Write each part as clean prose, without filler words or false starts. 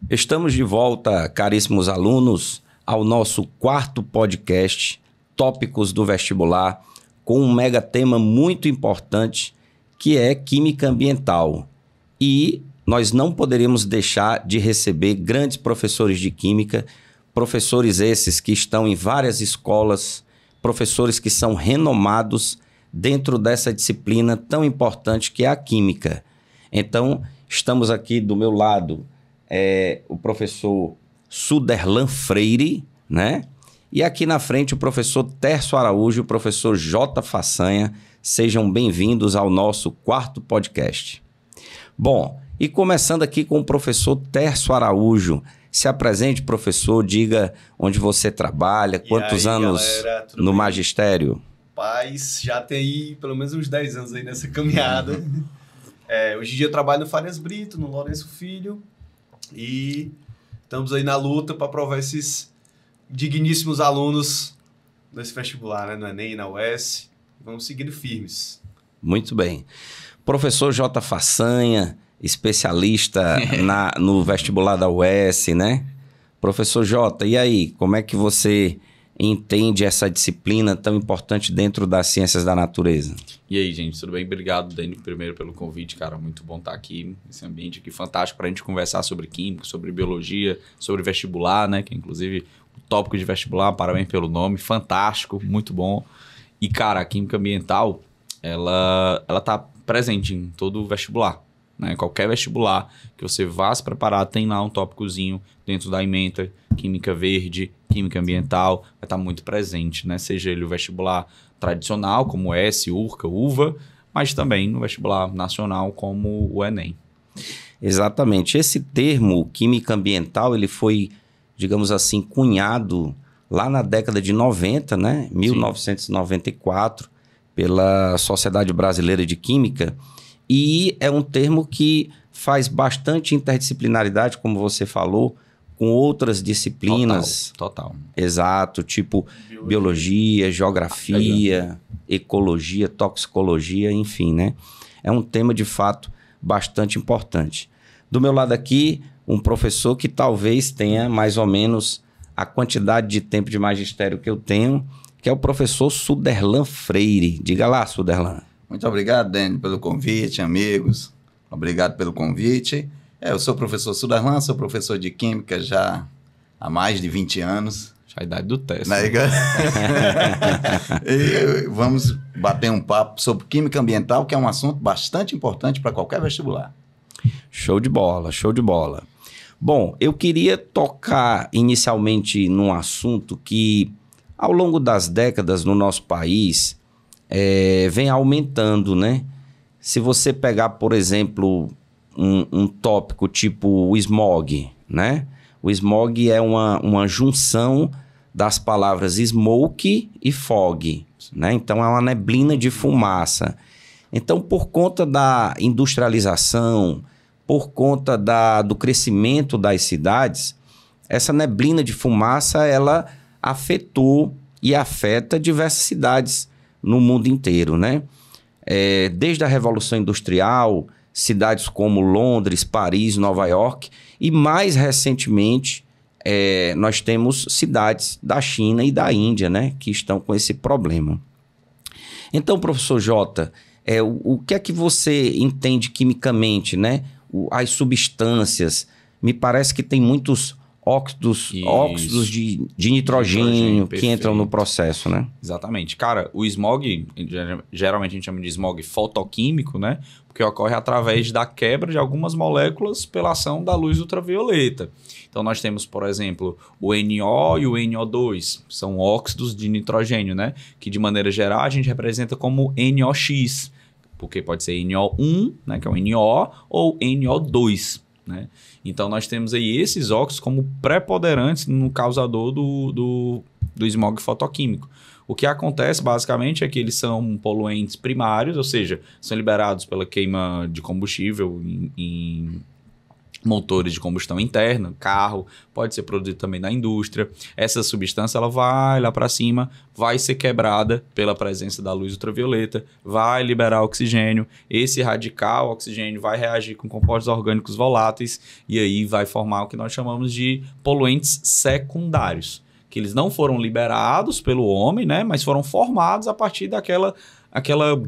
Estamos de volta, caríssimos alunos, ao nosso quarto podcast, Tópicos do Vestibular, com um mega tema muito importante, que é Química Ambiental. E nós não poderíamos deixar de receber grandes professores de Química, professores esses que estão em várias escolas, professores que são renomados dentro dessa disciplina tão importante que é a Química. Então, estamos aqui do meu lado, o professor Suderlan Freire, né? E aqui na frente o professor Tércio Araújo e o professor J. Façanha. Sejam bem-vindos ao nosso quarto podcast. Bom, e começando aqui com o professor Tércio Araújo. Se apresente, professor, diga onde você trabalha, quantos anos galera, no bem? Magistério? Paz, já tem aí pelo menos uns 10 anos aí nessa caminhada. Hoje em dia eu trabalho no Farias Brito, no Lourenço Filho, e estamos aí na luta para aprovar esses digníssimos alunos nesse vestibular, né? No Enem e na UES. Vamos seguindo firmes. Muito bem. Professor J. Façanha, especialista no vestibular da UES, né? Professor J, e aí, como é que você entende essa disciplina tão importante dentro das ciências da natureza? E aí, gente, tudo bem? Obrigado, Dani, primeiro pelo convite, cara. Muito bom estar aqui nesse ambiente aqui fantástico para a gente conversar sobre química, sobre biologia, sobre vestibular, né? Que inclusive o tópico de vestibular, parabéns pelo nome, fantástico, muito bom. E, cara, a química ambiental, ela tá presente em todo o vestibular, né? Qualquer vestibular que você vá se preparar, tem lá um tópicozinho dentro da ementa, química verde, química ambiental, vai estar muito presente, né? Seja ele o vestibular tradicional, como S, URCA, UVA, mas também no vestibular nacional, como o Enem. Exatamente. Esse termo, química ambiental, ele foi, digamos assim, cunhado lá na década de 90, né? 1994, pela Sociedade Brasileira de Química, e é um termo que faz bastante interdisciplinaridade, como você falou, com outras disciplinas. Total. Exato, tipo biologia, geografia, ecologia, toxicologia, enfim, né? É um tema, de fato, bastante importante. Do meu lado aqui, um professor que talvez tenha mais ou menos a quantidade de tempo de magistério que eu tenho, que é o professor Suderlan Freire. Diga lá, Suderlan. Muito obrigado, Dani, pelo convite, amigos. Obrigado pelo convite. Eu sou o professor Suderlan, sou professor de Química já há mais de 20 anos. Já a idade do teste. E vamos bater um papo sobre Química Ambiental, que é um assunto bastante importante para qualquer vestibular. Show de bola, show de bola. Bom, eu queria tocar inicialmente num assunto que, ao longo das décadas no nosso país, vem aumentando, né? Se você pegar, por exemplo, um tópico tipo o smog, né? O smog é uma junção das palavras smoke e fog, né? Então, é uma neblina de fumaça. Então, por conta da industrialização, por conta do crescimento das cidades, essa neblina de fumaça, ela afetou e afeta diversas cidades no mundo inteiro, né? Desde a Revolução Industrial, cidades como Londres, Paris, Nova York, e mais recentemente nós temos cidades da China e da Índia, né, que estão com esse problema. Então, professor Jota, o que é que você entende quimicamente, né? As substâncias, me parece que tem muitos óxidos de nitrogênio que entram no processo, né? Exatamente. Cara, o smog, geralmente a gente chama de smog fotoquímico, né? Porque ocorre através da quebra de algumas moléculas pela ação da luz ultravioleta. Então, nós temos, por exemplo, o NO e o NO2, são óxidos de nitrogênio, né? Que, de maneira geral, a gente representa como NOx, porque pode ser NO1, né? Que é o NO, ou NO2, né? Então, nós temos aí esses óxidos como preponderantes no causador do smog fotoquímico. O que acontece, basicamente, é que eles são poluentes primários, ou seja, são liberados pela queima de combustível em motores de combustão interna, carro, pode ser produzido também na indústria. Essa substância ela vai lá para cima, vai ser quebrada pela presença da luz ultravioleta, vai liberar oxigênio. Esse radical oxigênio vai reagir com compostos orgânicos voláteis e aí vai formar o que nós chamamos de poluentes secundários, que eles não foram liberados pelo homem, né, mas foram formados a partir daquela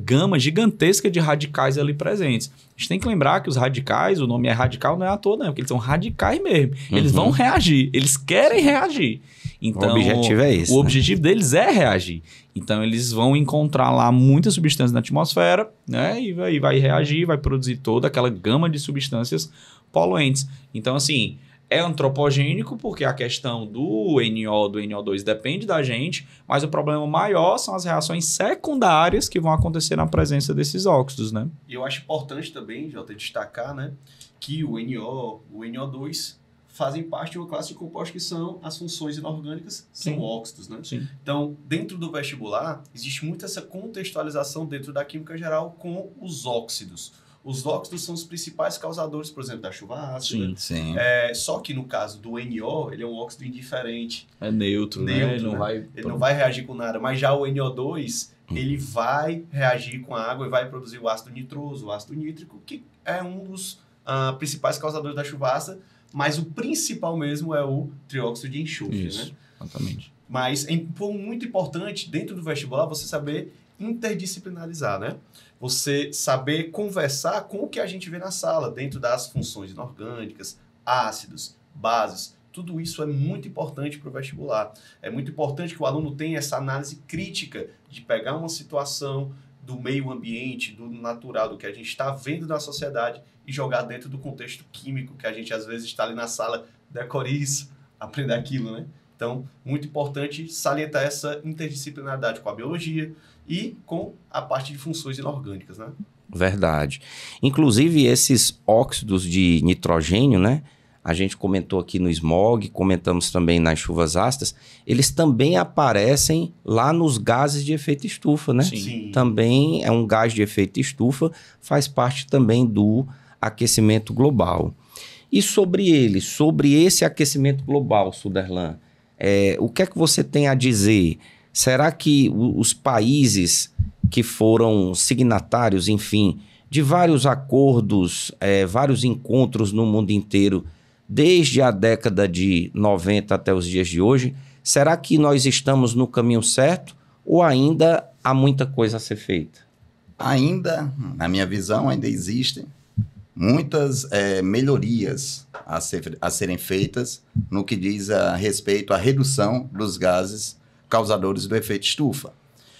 gama gigantesca de radicais ali presentes. A gente tem que lembrar que os radicais, o nome é radical, não é à toa, não, porque eles são radicais mesmo. Eles vão reagir, eles querem reagir. Então, o objetivo é esse. O objetivo deles é reagir. Então, eles vão encontrar lá muitas substâncias na atmosfera, né? E vai reagir, vai produzir toda aquela gama de substâncias poluentes. Então, assim, é antropogênico porque a questão do NO, do NO2 depende da gente, mas o problema maior são as reações secundárias que vão acontecer na presença desses óxidos, né? E eu acho importante também, Jota, destacar, né, que o NO, o NO2 fazem parte de uma classe de compostos que são as funções inorgânicas, são óxidos, né? Sim. Então, dentro do vestibular, existe muito essa contextualização dentro da química geral com os óxidos. Os óxidos são os principais causadores, por exemplo, da chuva ácida. Sim. Só que no caso do NO, ele é um óxido indiferente. É neutro, né? Ele não vai reagir com nada. Mas já o NO2, ele vai reagir com a água e vai produzir o ácido nitroso, o ácido nítrico, que é um dos principais causadores da chuva ácida, mas o principal mesmo é o trióxido de enxofre. Isso, né? exatamente. Mas é muito importante, dentro do vestibular, você saber interdisciplinarizar, né? Você saber conversar com o que a gente vê na sala, dentro das funções inorgânicas, ácidos, bases. Tudo isso é muito importante para o vestibular. É muito importante que o aluno tenha essa análise crítica de pegar uma situação do meio ambiente, do natural, do que a gente está vendo na sociedade e jogar dentro do contexto químico, que a gente às vezes está ali na sala, decore isso, aprender aquilo, né? Então, muito importante salientar essa interdisciplinaridade com a biologia e com a parte de funções inorgânicas, né? Verdade. Inclusive, esses óxidos de nitrogênio, né? A gente comentou aqui no smog, comentamos também nas chuvas ácidas, eles também aparecem lá nos gases de efeito estufa, né? Sim. Também é um gás de efeito estufa, faz parte também do aquecimento global. E sobre ele, sobre esse aquecimento global, Suderlan, o que é que você tem a dizer? Será que os países que foram signatários, enfim, de vários acordos, vários encontros no mundo inteiro, desde a década de 90 até os dias de hoje, será que nós estamos no caminho certo ou ainda há muita coisa a ser feita? Ainda, na minha visão, ainda existem muitas melhorias a serem feitas no que diz a respeito à redução dos gases causadores do efeito estufa.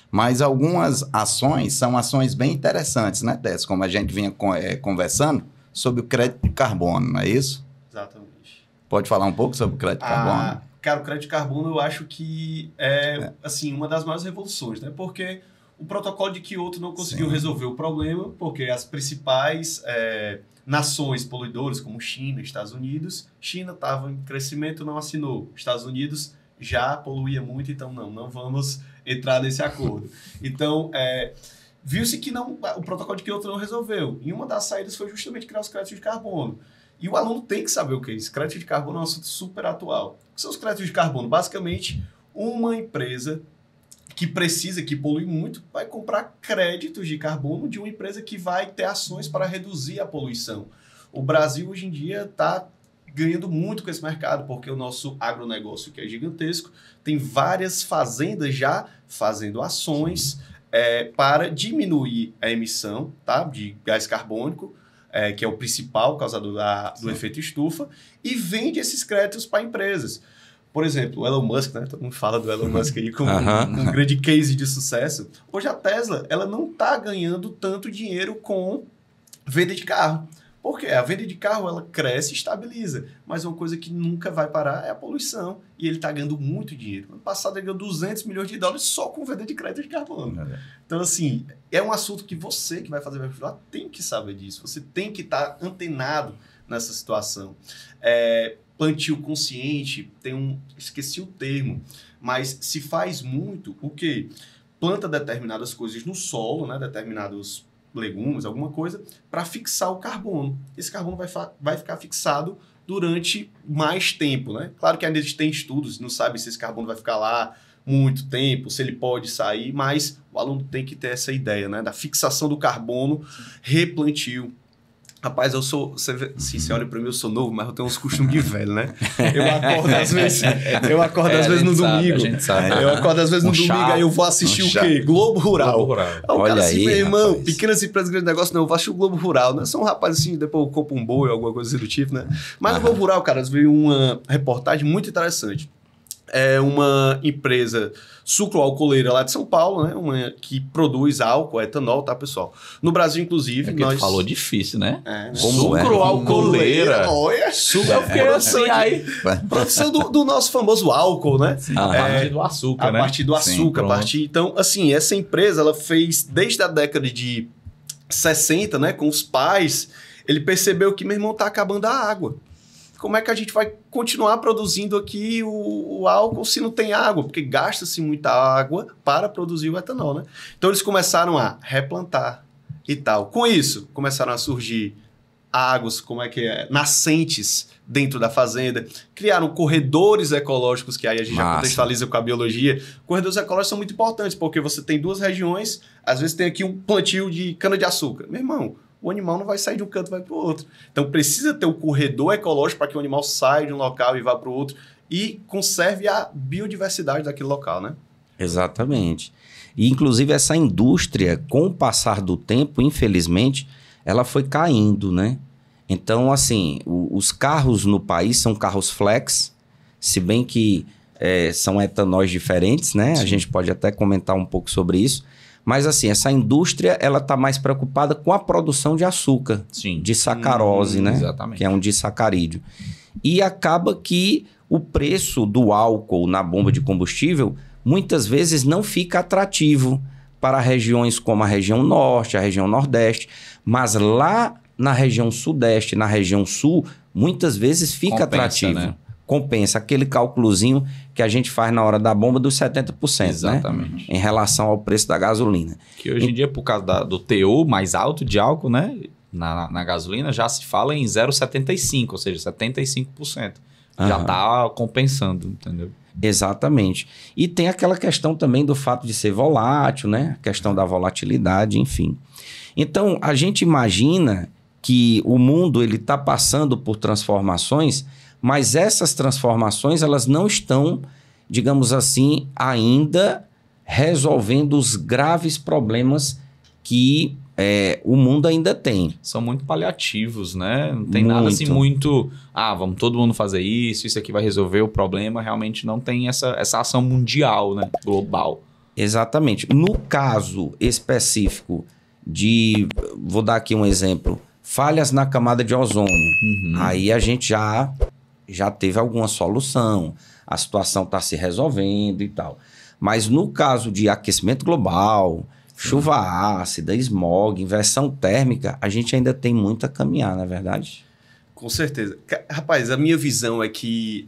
Mas algumas ações são ações bem interessantes, né, Tess? Como a gente vinha conversando sobre o crédito de carbono, não é isso? Exatamente. Pode falar um pouco sobre o crédito de carbono? Cara, o crédito de carbono eu acho que é assim, uma das maiores revoluções, né? Porque o protocolo de Kyoto não conseguiu resolver o problema, porque as principais nações poluidoras, como China, Estados Unidos, China estava em crescimento, não assinou. Estados Unidos já poluía muito, então não vamos entrar nesse acordo. Então, viu-se que o protocolo de Kyoto não resolveu. E uma das saídas foi justamente criar os créditos de carbono. E o aluno tem que saber o que é isso. Crédito de carbono é um assunto super atual. O que são os créditos de carbono? Basicamente, uma empresa que polui muito, vai comprar créditos de carbono de uma empresa que vai ter ações para reduzir a poluição. O Brasil, hoje em dia, está ganhando muito com esse mercado, porque o nosso agronegócio, que é gigantesco, tem várias fazendas já fazendo ações para diminuir a emissão, tá, de gás carbônico, que é o principal causador do efeito estufa, e vende esses créditos para empresas. Por exemplo, o Elon Musk, né? Todo mundo fala do Elon Musk aí como um grande case de sucesso. Hoje a Tesla, ela não está ganhando tanto dinheiro com venda de carro. Por quê? A venda de carro, ela cresce e estabiliza. Mas uma coisa que nunca vai parar é a poluição. E ele está ganhando muito dinheiro. No passado, ele ganhou $200 milhões só com venda de crédito de carbono. Então, assim, é um assunto que você que vai fazer vestibular tem que saber disso. Você tem que estar antenado nessa situação. Plantio consciente, esqueci o termo, mas se faz muito o quê? Planta determinadas coisas no solo, né? Determinados legumes, alguma coisa, para fixar o carbono. Esse carbono vai ficar fixado durante mais tempo, né? Claro que ainda tem estudos, não sabe se esse carbono vai ficar lá muito tempo, se ele pode sair, mas o aluno tem que ter essa ideia, né? Da fixação do carbono, replantio. Rapaz, você olha para mim, eu sou novo, mas eu tenho uns costumes de velho, né? Eu acordo às vezes no domingo. A gente sabe. Eu acordo às vezes no domingo, aí eu vou assistir o quê? Globo Rural. Aí o Olha cara assim, aí, meu irmão, rapaz. pequenas empresas, grande negócio, não, eu vou assistir o Globo Rural, né? Sou um rapaz assim, depois eu compro um boi, alguma coisa assim do tipo, né? Mas no Globo Rural, cara, veio uma reportagem muito interessante. É uma empresa sucroalcooleira lá de São Paulo, né? Uma que produz álcool, etanol, tá, pessoal? No Brasil, inclusive, É que tu falou difícil, né? Né? Como é? Sucroalcooleira. Olha, Eu fiquei assim, aí... produção do nosso famoso álcool, né? A partir do açúcar, A né? partir do açúcar, pronto. Então, assim, essa empresa, ela fez desde a década de 60, né? Com os pais, ele percebeu que, meu irmão, tá acabando a água. Como é que a gente vai continuar produzindo aqui o álcool se não tem água? Porque gasta-se muita água para produzir o etanol, né? Então, eles começaram a replantar e tal. Com isso, começaram a surgir águas, nascentes dentro da fazenda. Criaram corredores ecológicos, que aí a gente já contextualiza com a biologia. Corredores ecológicos são muito importantes, porque você tem duas regiões, às vezes tem aqui um plantio de cana-de-açúcar. Meu irmão, o animal não vai sair de um canto e vai para o outro. Então, precisa ter o corredor ecológico para que o animal saia de um local e vá para o outro e conserve a biodiversidade daquele local, né? Exatamente. E, inclusive, essa indústria, com o passar do tempo, infelizmente, ela foi caindo, né? Então, assim, os carros no país são carros flex, se bem que são etanóis diferentes, né? Sim. A gente pode até comentar um pouco sobre isso. Mas, assim, essa indústria, ela está mais preocupada com a produção de açúcar, Sim. de sacarose, né? Exatamente. Que é um disacarídeo. E acaba que o preço do álcool na bomba de combustível, muitas vezes não fica atrativo para regiões como a região norte, a região nordeste, mas lá na região sudeste, na região sul, muitas vezes fica atrativo. Né? Compensa aquele cálculozinho que a gente faz na hora da bomba dos 70%, exatamente, né? Em relação ao preço da gasolina. Que hoje em dia, por causa do teor mais alto de álcool, né? Na gasolina já se fala em 0,75, ou seja, 75%. Já está compensando, entendeu? Exatamente. E tem aquela questão também do fato de ser volátil, né? A questão da volatilidade, enfim. Então, a gente imagina que o mundo ele está passando por transformações, mas essas transformações elas não estão, digamos assim, ainda resolvendo os graves problemas que o mundo ainda tem. São muito paliativos, né? Não tem nada assim muito... vamos todo mundo fazer isso aqui vai resolver o problema. Realmente não tem essa ação mundial, né? Global. Exatamente. No caso específico vou dar aqui um exemplo, falhas na camada de ozônio. Aí a gente já teve alguma solução, a situação está se resolvendo e tal. Mas no caso de aquecimento global, chuva ácida, smog, inversão térmica, a gente ainda tem muito a caminhar, não é verdade? Com certeza. Rapaz, a minha visão é que,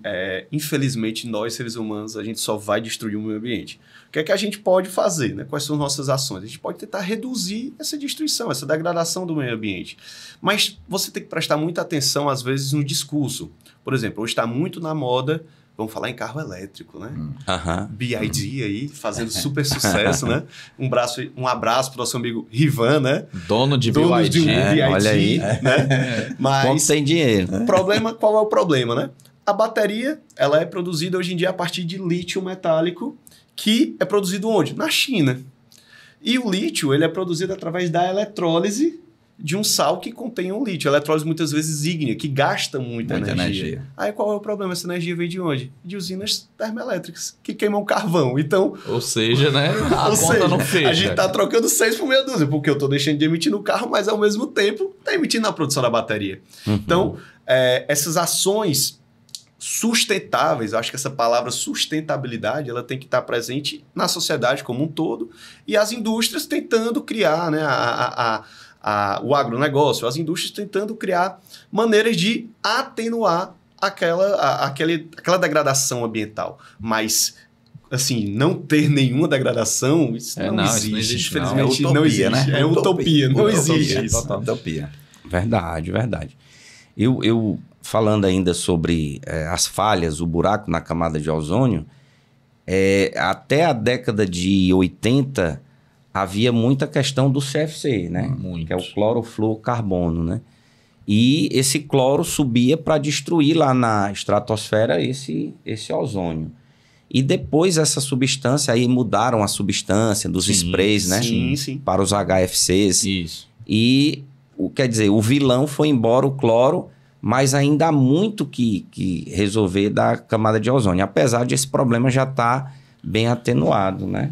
infelizmente, nós, seres humanos, a gente só vai destruir o meio ambiente. O que é que a gente pode fazer, né? Quais são as nossas ações? A gente pode tentar reduzir essa destruição, essa degradação do meio ambiente. Mas você tem que prestar muita atenção, às vezes, no discurso. Por exemplo, hoje está muito na moda, vamos falar em carro elétrico, né? BYD aí, fazendo super sucesso, né? Um abraço para o nosso amigo Rivan, né? Dono de BYD. Olha aí. Né? Mas como tem dinheiro. Qual é o problema, né? A bateria, ela é produzida hoje em dia a partir de lítio metálico, que é produzido onde? Na China. E o lítio, ele é produzido através da eletrólise de um sal que contém um lítio. A eletrólise muitas vezes ígnea, que gasta muita energia. Aí qual é o problema? Essa energia vem de onde? De usinas termoelétricas, que queimam carvão. Então, ou seja, né? A conta não fecha. A gente está trocando 6 por meia dúzia, porque eu estou deixando de emitir no carro, mas ao mesmo tempo está emitindo na produção da bateria. Então, essas ações sustentáveis, eu acho que essa palavra sustentabilidade, ela tem que estar presente na sociedade como um todo, e as indústrias tentando criar, né, o agronegócio, as indústrias tentando criar maneiras de atenuar aquela degradação ambiental. Mas assim, não ter nenhuma degradação, isso não não, existe. isso não existe, não. Infelizmente, É não utopia, existe. né? É utopia, não existe isso. Total. Utopia. Verdade, verdade. Eu falando ainda sobre as falhas, o buraco na camada de ozônio, até a década de 80 havia muita questão do CFC, né? Muito. Que é o clorofluorcarbono, né? E esse cloro subia para destruir lá na estratosfera esse ozônio. E depois essa substância, aí mudaram a substância dos sprays, né? Sim. Para os HFCs. Isso. E, quer dizer, o vilão foi embora, o cloro, mas ainda há muito que resolver da camada de ozônio. Apesar de esse problema já estar bem atenuado, né?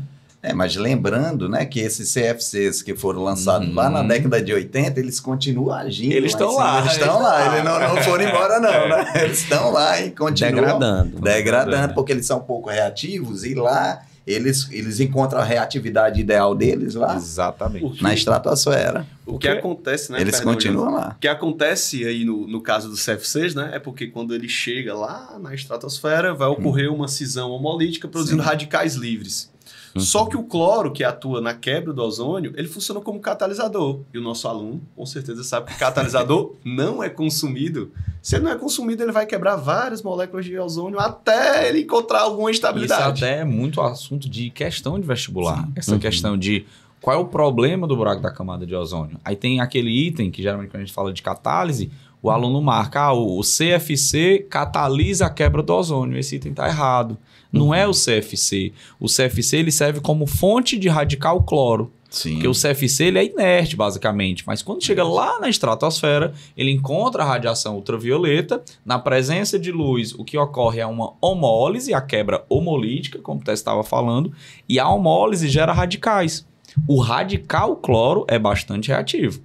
Mas lembrando, né, que esses CFCs que foram lançados lá na década de 80, eles continuam agindo. Eles estão lá. Eles estão lá. Eles não foram embora, não, né? Eles estão lá e continuam degradando, porque eles são um pouco reativos e lá eles encontram a reatividade ideal deles lá. Exatamente. Na estratosfera. O que acontece, né, Eles Fernando? continuam lá. O que acontece aí no caso dos CFCs, né, é porque quando ele chega lá na estratosfera, vai ocorrer uma cisão homolítica produzindo radicais livres. Só que o cloro, que atua na quebra do ozônio, ele funciona como catalisador. E o nosso aluno, com certeza, sabe que catalisador não é consumido. Se ele não é consumido, ele vai quebrar várias moléculas de ozônio até ele encontrar alguma estabilidade. Isso até é muito assunto de questão de vestibular. Essa questão de qual é o problema do buraco da camada de ozônio. Aí tem aquele item que geralmente quando a gente fala de catálise, o aluno marca, o CFC catalisa a quebra do ozônio. Esse item está errado. Não é o CFC. O CFC ele serve como fonte de radical cloro. Sim. Porque o CFC ele é inerte, basicamente. Mas quando chega lá na estratosfera, ele encontra a radiação ultravioleta. Na presença de luz, o que ocorre é uma homólise, a quebra homolítica, como o Tess estava falando. E a homólise gera radicais. O radical cloro é bastante reativo.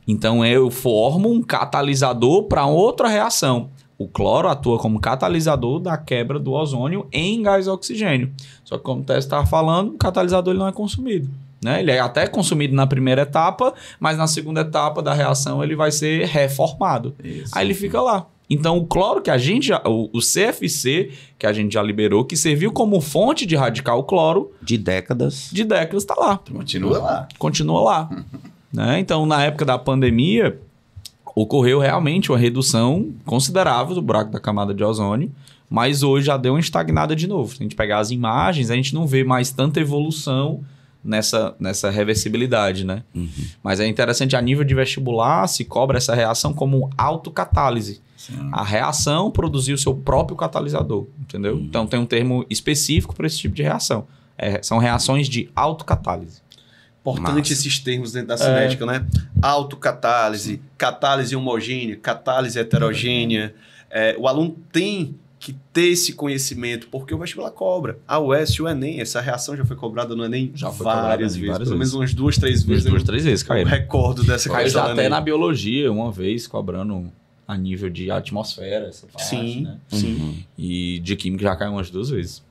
Então eu formo um catalisador para outra reação. O cloro atua como catalisador da quebra do ozônio em gás oxigênio. Só que como o Tess estava falando, o catalisador ele não é consumido. Né? Ele é até consumido na primeira etapa, mas na segunda etapa da reação ele vai ser reformado. Isso. Aí ele fica lá. Então o cloro que a gente já... O CFC que a gente já liberou, que serviu como fonte de radical cloro... De décadas. está lá. Continua lá. Continua lá. Né? Então na época da pandemia... ocorreu realmente uma redução considerável do buraco da camada de ozônio, mas hoje já deu uma estagnada de novo. Se a gente pegar as imagens, a gente não vê mais tanta evolução nessa reversibilidade, né? Mas é interessante, a nível de vestibular, se cobra essa reação como autocatálise. Sim. A reação produziu o seu próprio catalisador, entendeu? Então tem um termo específico para esse tipo de reação. São reações de autocatálise. Importante esses termos dentro da cinética, né? Autocatálise, catálise homogênea, catálise heterogênea. O aluno tem que ter esse conhecimento, porque o vestibular cobra. A UES, o Enem, essa reação já foi cobrada no Enem Já foi várias cobrada vezes. várias Pelo menos vezes. umas 2-3 vezes. 2-3 vezes, Eu caiu. recordo dessa Caiu questão já do até Enem. na biologia, uma vez, cobrando a nível de atmosfera, essa parte, Sim, né? sim. E de química já caiu umas 2 vezes.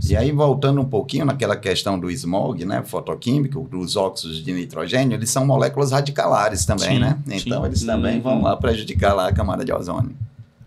E aí, voltando um pouquinho naquela questão do smog, né, fotoquímico, dos óxidos de nitrogênio, eles são moléculas radicalares também, Sim, né? sim. Então, eles também vão lá prejudicar lá a camada de ozônio.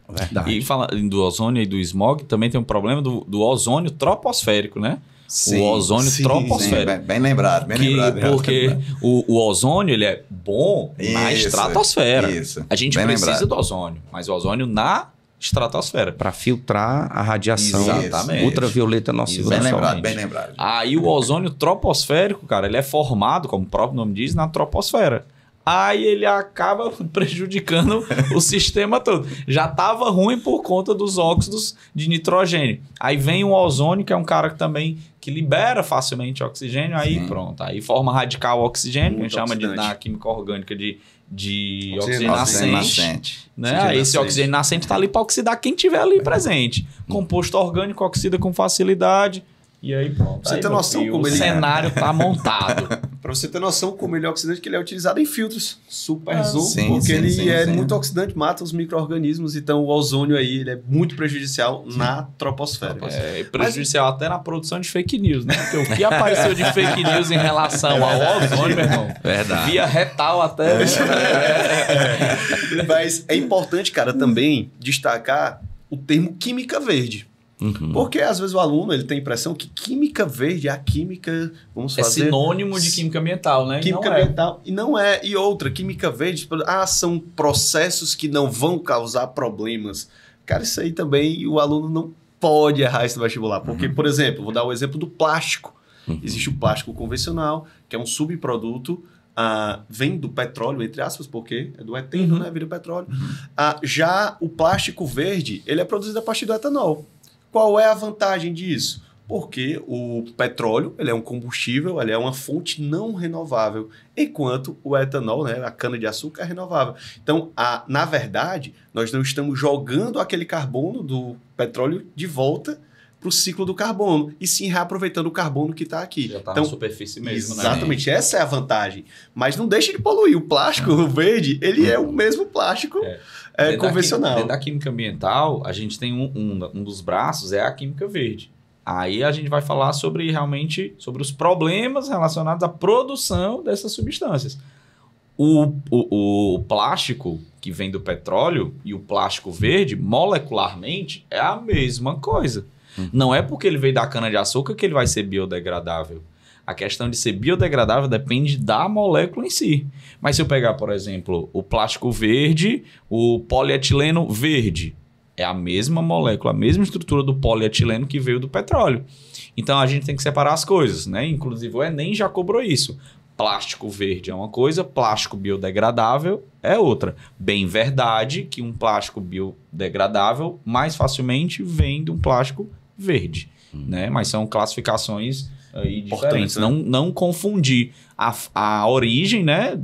Verdade. E falando do ozônio e do smog, também tem um problema do ozônio troposférico, né? Sim, o ozônio sim, troposférico. Bem lembrado, bem lembrado. Porque o ozônio ele é bom na Isso, estratosfera. isso. A gente Bem precisa lembrado. do ozônio, mas o ozônio na estratosfera. Para filtrar a radiação Exatamente. ultravioleta nociva Bem da lembrado, saúde. bem lembrado. Aí o ozônio troposférico, cara, ele é formado, como o próprio nome diz, na troposfera. Aí ele acaba prejudicando o sistema todo. Já estava ruim por conta dos óxidos de nitrogênio. Aí vem o ozônio, que é um cara que também que libera facilmente oxigênio, aí pronto. Aí forma radical oxigênio, que a gente chama na química orgânica de oxigênio nascente. Né? Aí esse oxigênio nascente está ali para oxidar quem tiver ali presente. Composto orgânico oxida com facilidade. E aí pronto. Você Aí, tem meu noção filho, como o ele cenário tá montado. Para você ter noção como ele é oxidante, que ele é utilizado em filtros super zoom, sim, porque sim, ele sim, é sim. muito oxidante, mata os micro-organismos, então o ozônio aí ele é muito prejudicial na troposfera. É prejudicial até na produção de fake news, né? Porque o que apareceu de fake news em relação ao ozônio, meu irmão, Verdade. via retal até... Mas é importante, cara, também destacar o termo química verde. Uhum. Porque às vezes o aluno ele tem a impressão que química verde é a química, vamos É fazer... sinônimo de química ambiental, né? Química ambiental. E não é. E outra, química verde, são processos que não vão causar problemas. Cara, isso aí também o aluno não pode errar esse vestibular. Porque, por exemplo, vou dar o exemplo do plástico. Existe o plástico convencional, que é um subproduto, vem do petróleo, entre aspas, porque é do eteno, né? Vira petróleo. Já o plástico verde, ele é produzido a partir do etanol. Qual é a vantagem disso? Porque o petróleo ele é um combustível, ele é uma fonte não renovável, enquanto o etanol, né, a cana-de-açúcar, é renovável. Então, na verdade, nós não estamos jogando aquele carbono do petróleo de volta para o ciclo do carbono, e sim reaproveitando o carbono que está aqui. Já está na superfície mesmo, né? Exatamente, essa é a vantagem. Mas não deixa de poluir. O plástico verde, ele é o mesmo plástico convencional. Dentro da química ambiental, a gente tem um dos braços, é a química verde. Aí a gente vai falar sobre os problemas relacionados à produção dessas substâncias. O plástico que vem do petróleo e o plástico verde, molecularmente, é a mesma coisa. Não é porque ele veio da cana-de-açúcar que ele vai ser biodegradável. A questão de ser biodegradável depende da molécula em si. Mas se eu pegar, por exemplo, o plástico verde, o polietileno verde, é a mesma molécula, a mesma estrutura do polietileno que veio do petróleo. Então a gente tem que separar as coisas, né? Inclusive o Enem já cobrou isso. Plástico verde é uma coisa, plástico biodegradável é outra. Bem verdade que um plástico biodegradável mais facilmente vem de um plástico verde, né? Mas são classificações aí diferentes. Né? Não confundir a origem, né,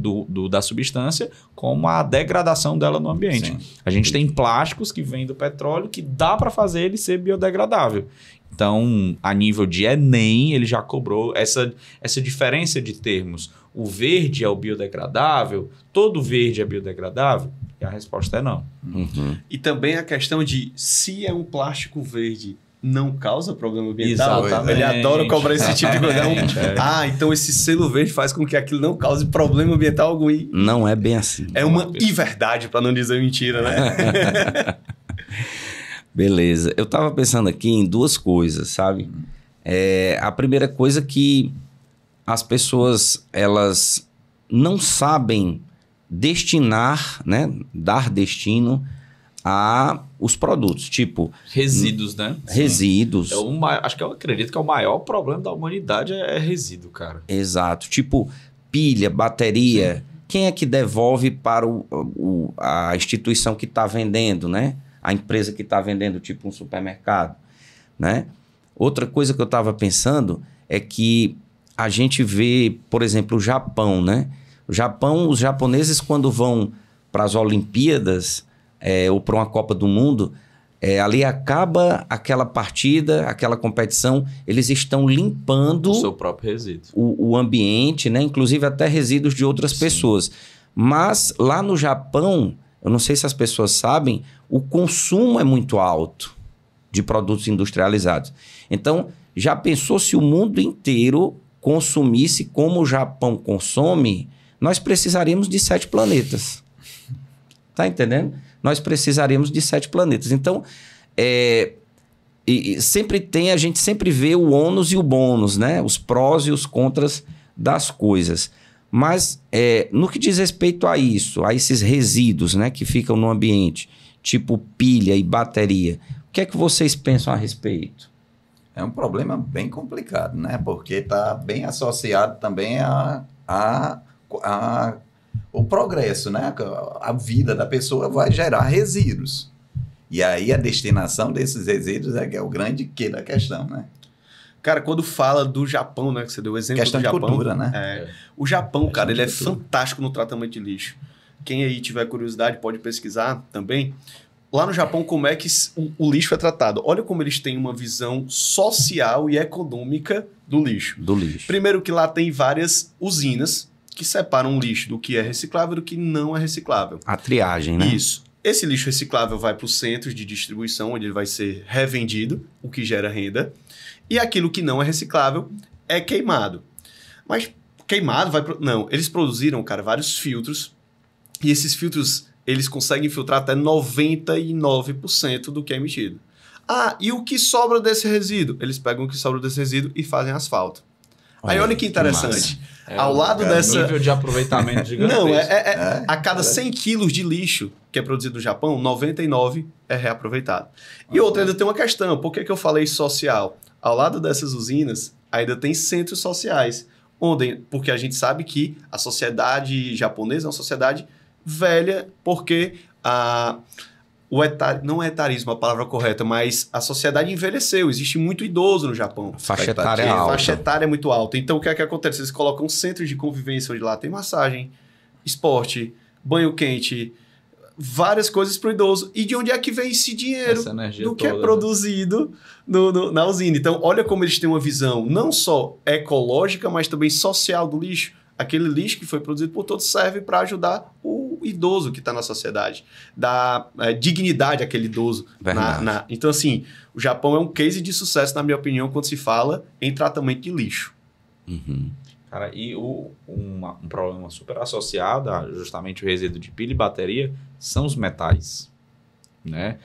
da substância com a degradação dela no ambiente. Sim. A gente tem plásticos que vêm do petróleo que dá para fazer ele ser biodegradável. Então, a nível de Enem, ele já cobrou essa diferença de termos. O verde é o biodegradável, todo verde é biodegradável? E a resposta é não. E também a questão de se é um plástico verde não causa problema ambiental. Exatamente. Ele adora cobrar esse tipo de coisa. Exatamente, Então esse selo verde faz com que aquilo não cause problema ambiental algum. Não é bem assim. É uma inverdade, para não dizer mentira, né? Beleza. Eu estava pensando aqui em duas coisas, sabe? A primeira coisa que as pessoas, elas não sabem destinar, né? Dar destino a os produtos, tipo... Resíduos, né? Resíduos. Acho que eu acredito que é o maior problema da humanidade é resíduo, cara. Exato. Tipo, pilha, bateria. Sim. Quem é que devolve para a instituição que está vendendo, né? A empresa que está vendendo, tipo um supermercado, né? Outra coisa que eu estava pensando é que a gente vê, por exemplo, o Japão, né? O Japão, os japoneses, quando vão para as Olimpíadas ou para uma Copa do Mundo, ali acaba aquela partida, aquela competição, eles estão limpando o seu próprio resíduo, o ambiente, né? Inclusive até resíduos de outras pessoas. Mas lá no Japão, eu não sei se as pessoas sabem, o consumo é muito alto de produtos industrializados. Então, já pensou se o mundo inteiro consumisse como o Japão consome, nós precisaríamos de 7 planetas. Tá entendendo? Nós precisaríamos de 7 planetas. Então, a gente sempre vê o ônus e o bônus, né? Os prós e os contras das coisas. Mas, no que diz respeito a isso, a esses resíduos, né, que ficam no ambiente, tipo pilha e bateria, o que é que vocês pensam a respeito? É um problema bem complicado, né? Porque está bem associado também o progresso, né? A vida da pessoa vai gerar resíduos. E aí a destinação desses resíduos é que é o grande quê da questão, né? Cara, quando fala do Japão, né? Que você deu o exemplo questão do Japão. De cultura, né? O Japão, cara, ele é fantástico no tratamento de lixo. Quem aí tiver curiosidade pode pesquisar também. Lá no Japão, como é que o lixo é tratado? Olha como eles têm uma visão social e econômica do lixo. Primeiro que lá tem várias usinas que separam o lixo do que é reciclável e do que não é reciclável. A triagem, né? Isso. Esse lixo reciclável vai para os centros de distribuição, onde ele vai ser revendido, o que gera renda. E aquilo que não é reciclável é queimado. Mas queimado vai... Não, eles produziram, cara, vários filtros. E esses filtros, eles conseguem filtrar até 99% do que é emitido. Ah, e o que sobra desse resíduo? Eles pegam o que sobra desse resíduo e fazem asfalto. Aí olha que interessante. Ao lado dessa... nível de aproveitamento gigantesco. Não, a cada 100 quilos de lixo que é produzido no Japão, 99 é reaproveitado. E outra, ainda tem uma questão. Por que eu falei social? Ao lado dessas usinas, ainda tem centros sociais. Porque a gente sabe que a sociedade japonesa é uma sociedade velha, porque não é etarismo a palavra correta, mas a sociedade envelheceu. Existe muito idoso no Japão. Faixa etária alta. A faixa etária é muito alta. Então, o que é que acontece? Eles colocam centros de convivência onde lá tem massagem, esporte, banho quente, várias coisas para o idoso. E de onde é que vem esse dinheiro? Do que é produzido na usina. Então, olha como eles têm uma visão não só ecológica, mas também social do lixo. Aquele lixo que foi produzido por todos serve para ajudar o idoso que está na sociedade. Dar dignidade àquele idoso. Então, assim, o Japão é um case de sucesso, na minha opinião, quando se fala em tratamento de lixo. Uhum. Cara, e um problema super associado a justamente o resíduo de pilha e bateria são os metais, né?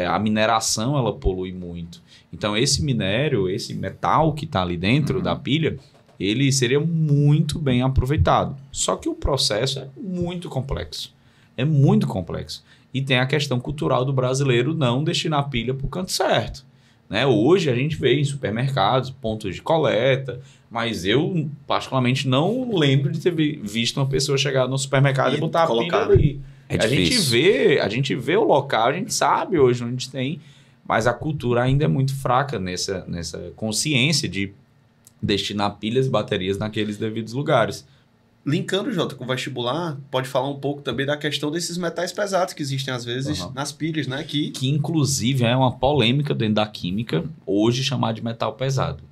A mineração, ela polui muito. Então, esse minério, esse metal que está ali dentro da pilha, ele seria muito bem aproveitado. Só que o processo é muito complexo. É muito complexo. E tem a questão cultural do brasileiro não destinar a pilha para o canto certo. Né? Hoje a gente vê em supermercados, pontos de coleta, mas eu particularmente não lembro de ter visto uma pessoa chegar no supermercado e botar a pilha ali. A gente vê o local, a gente sabe hoje onde tem, mas a cultura ainda é muito fraca nessa consciência de destinar pilhas e baterias naqueles devidos lugares. Linkando, Jota, com o vestibular, pode falar um pouco também da questão desses metais pesados que existem às vezes nas pilhas, né? Que inclusive é uma polêmica dentro da química, hoje chamar de metal pesado.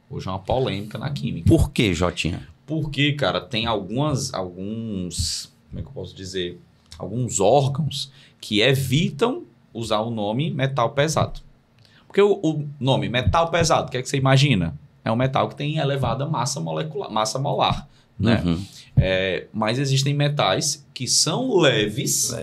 Hoje é uma polêmica na química. Por que, Jotinha? Porque, cara, tem alguns, como é que eu posso dizer? Alguns órgãos que evitam usar o nome metal pesado. Porque o nome metal pesado, o que é que você imagina? É um metal que tem elevada massa molar, né? Uhum. Mas existem metais que são leves.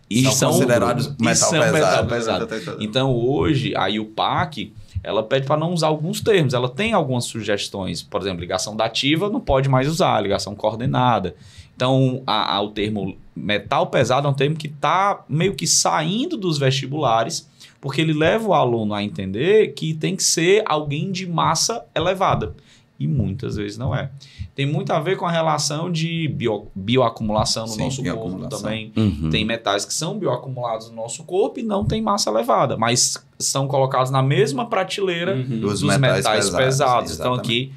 E são considerados metal pesado. Então, hoje, aí o PAC, ela pede para não usar alguns termos. Ela tem algumas sugestões. Por exemplo, ligação dativa não pode mais usar, ligação coordenada. Então, o termo metal pesado é um termo que está meio que saindo dos vestibulares, porque ele leva o aluno a entender que tem que ser alguém de massa elevada. E muitas vezes não é. Tem muito a ver com a relação de bioacumulação no nosso corpo também. Uhum. Tem metais que são bioacumulados no nosso corpo e não tem massa elevada, mas são colocados na mesma prateleira dos metais pesados. Então aqui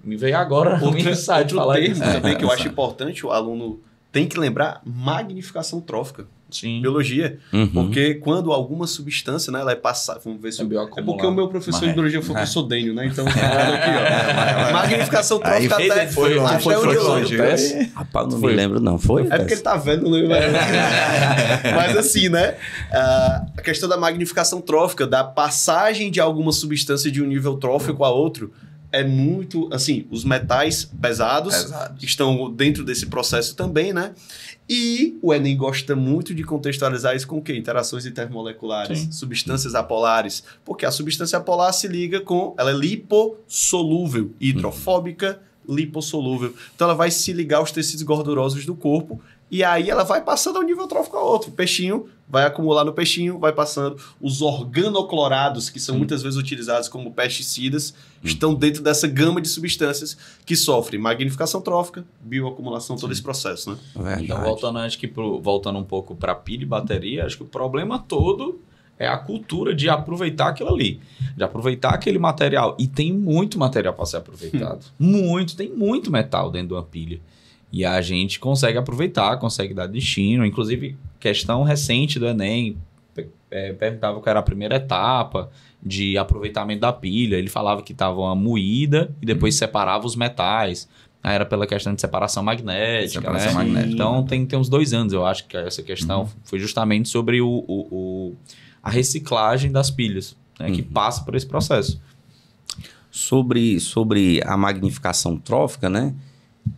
me veio agora outro termo também que eu acho importante, o aluno tem que lembrar: magnificação trófica. Sim. Biologia. Porque quando alguma substância, né, ela é passada... Vamos ver se... É porque o meu professor de biologia falou que eu sou dênio, né? Então, aqui, ó. Magnificação trófica até foi hoje. Rapaz, não me lembro, não. Foi? É porque ele tá vendo, não lembro. Mas assim, né? A questão da magnificação trófica, da passagem de alguma substância de um nível trófico a outro, é muito... Assim, os metais pesados estão dentro desse processo também, né? E o Enem gosta muito de contextualizar isso com o quê? Interações intermoleculares, substâncias apolares. Porque a substância apolar se liga com... Ela é lipossolúvel, hidrofóbica, lipossolúvel. Então ela vai se ligar aos tecidos gordurosos do corpo e aí ela vai passando ao nível trófico a outro. O peixinho vai acumular no peixinho, vai passando. Os organoclorados, que são muitas vezes utilizados como pesticidas, estão dentro dessa gama de substâncias que sofrem magnificação trófica, bioacumulação, todo esse processo, né? Verdade. Então, voltando um pouco para pilha e bateria, acho que o problema todo é a cultura de aproveitar aquilo ali, de aproveitar aquele material. E tem muito material para ser aproveitado. Tem muito metal dentro de uma pilha. E a gente consegue aproveitar, consegue dar destino. Inclusive, questão recente do Enem, perguntava qual era a primeira etapa de aproveitamento da pilha. Ele falava que estava uma moída e depois separava os metais. Aí era pela questão de separação magnética, né? Então, tem uns 2 anos, eu acho, que essa questão foi justamente sobre a reciclagem das pilhas, né, que passa por esse processo. Sobre a magnificação trófica, né?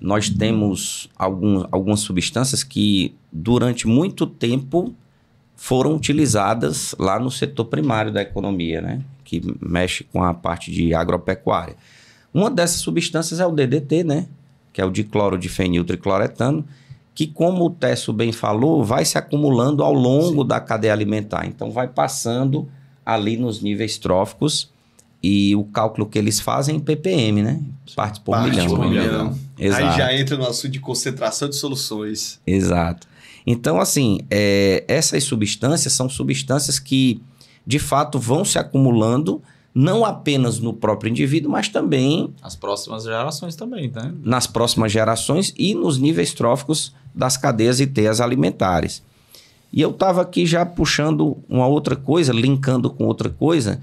Nós temos algumas substâncias que, durante muito tempo, foram utilizadas lá no setor primário da economia, né? Que mexe com a parte de agropecuária. Uma dessas substâncias é o DDT, né? Que é o diclorodifeniltricloretano, que, como o Tesso bem falou, vai se acumulando ao longo da cadeia alimentar. Então, vai passando ali nos níveis tróficos e o cálculo que eles fazem em ppm, né? Partes por milhão. Exato. Aí já entra no assunto de concentração de soluções. Exato. Então, assim, essas substâncias são substâncias que, de fato, vão se acumulando não apenas no próprio indivíduo, mas também... As próximas gerações também, né? Nas próximas gerações e nos níveis tróficos das cadeias e teias alimentares. E eu estava aqui já puxando uma outra coisa, linkando com outra coisa,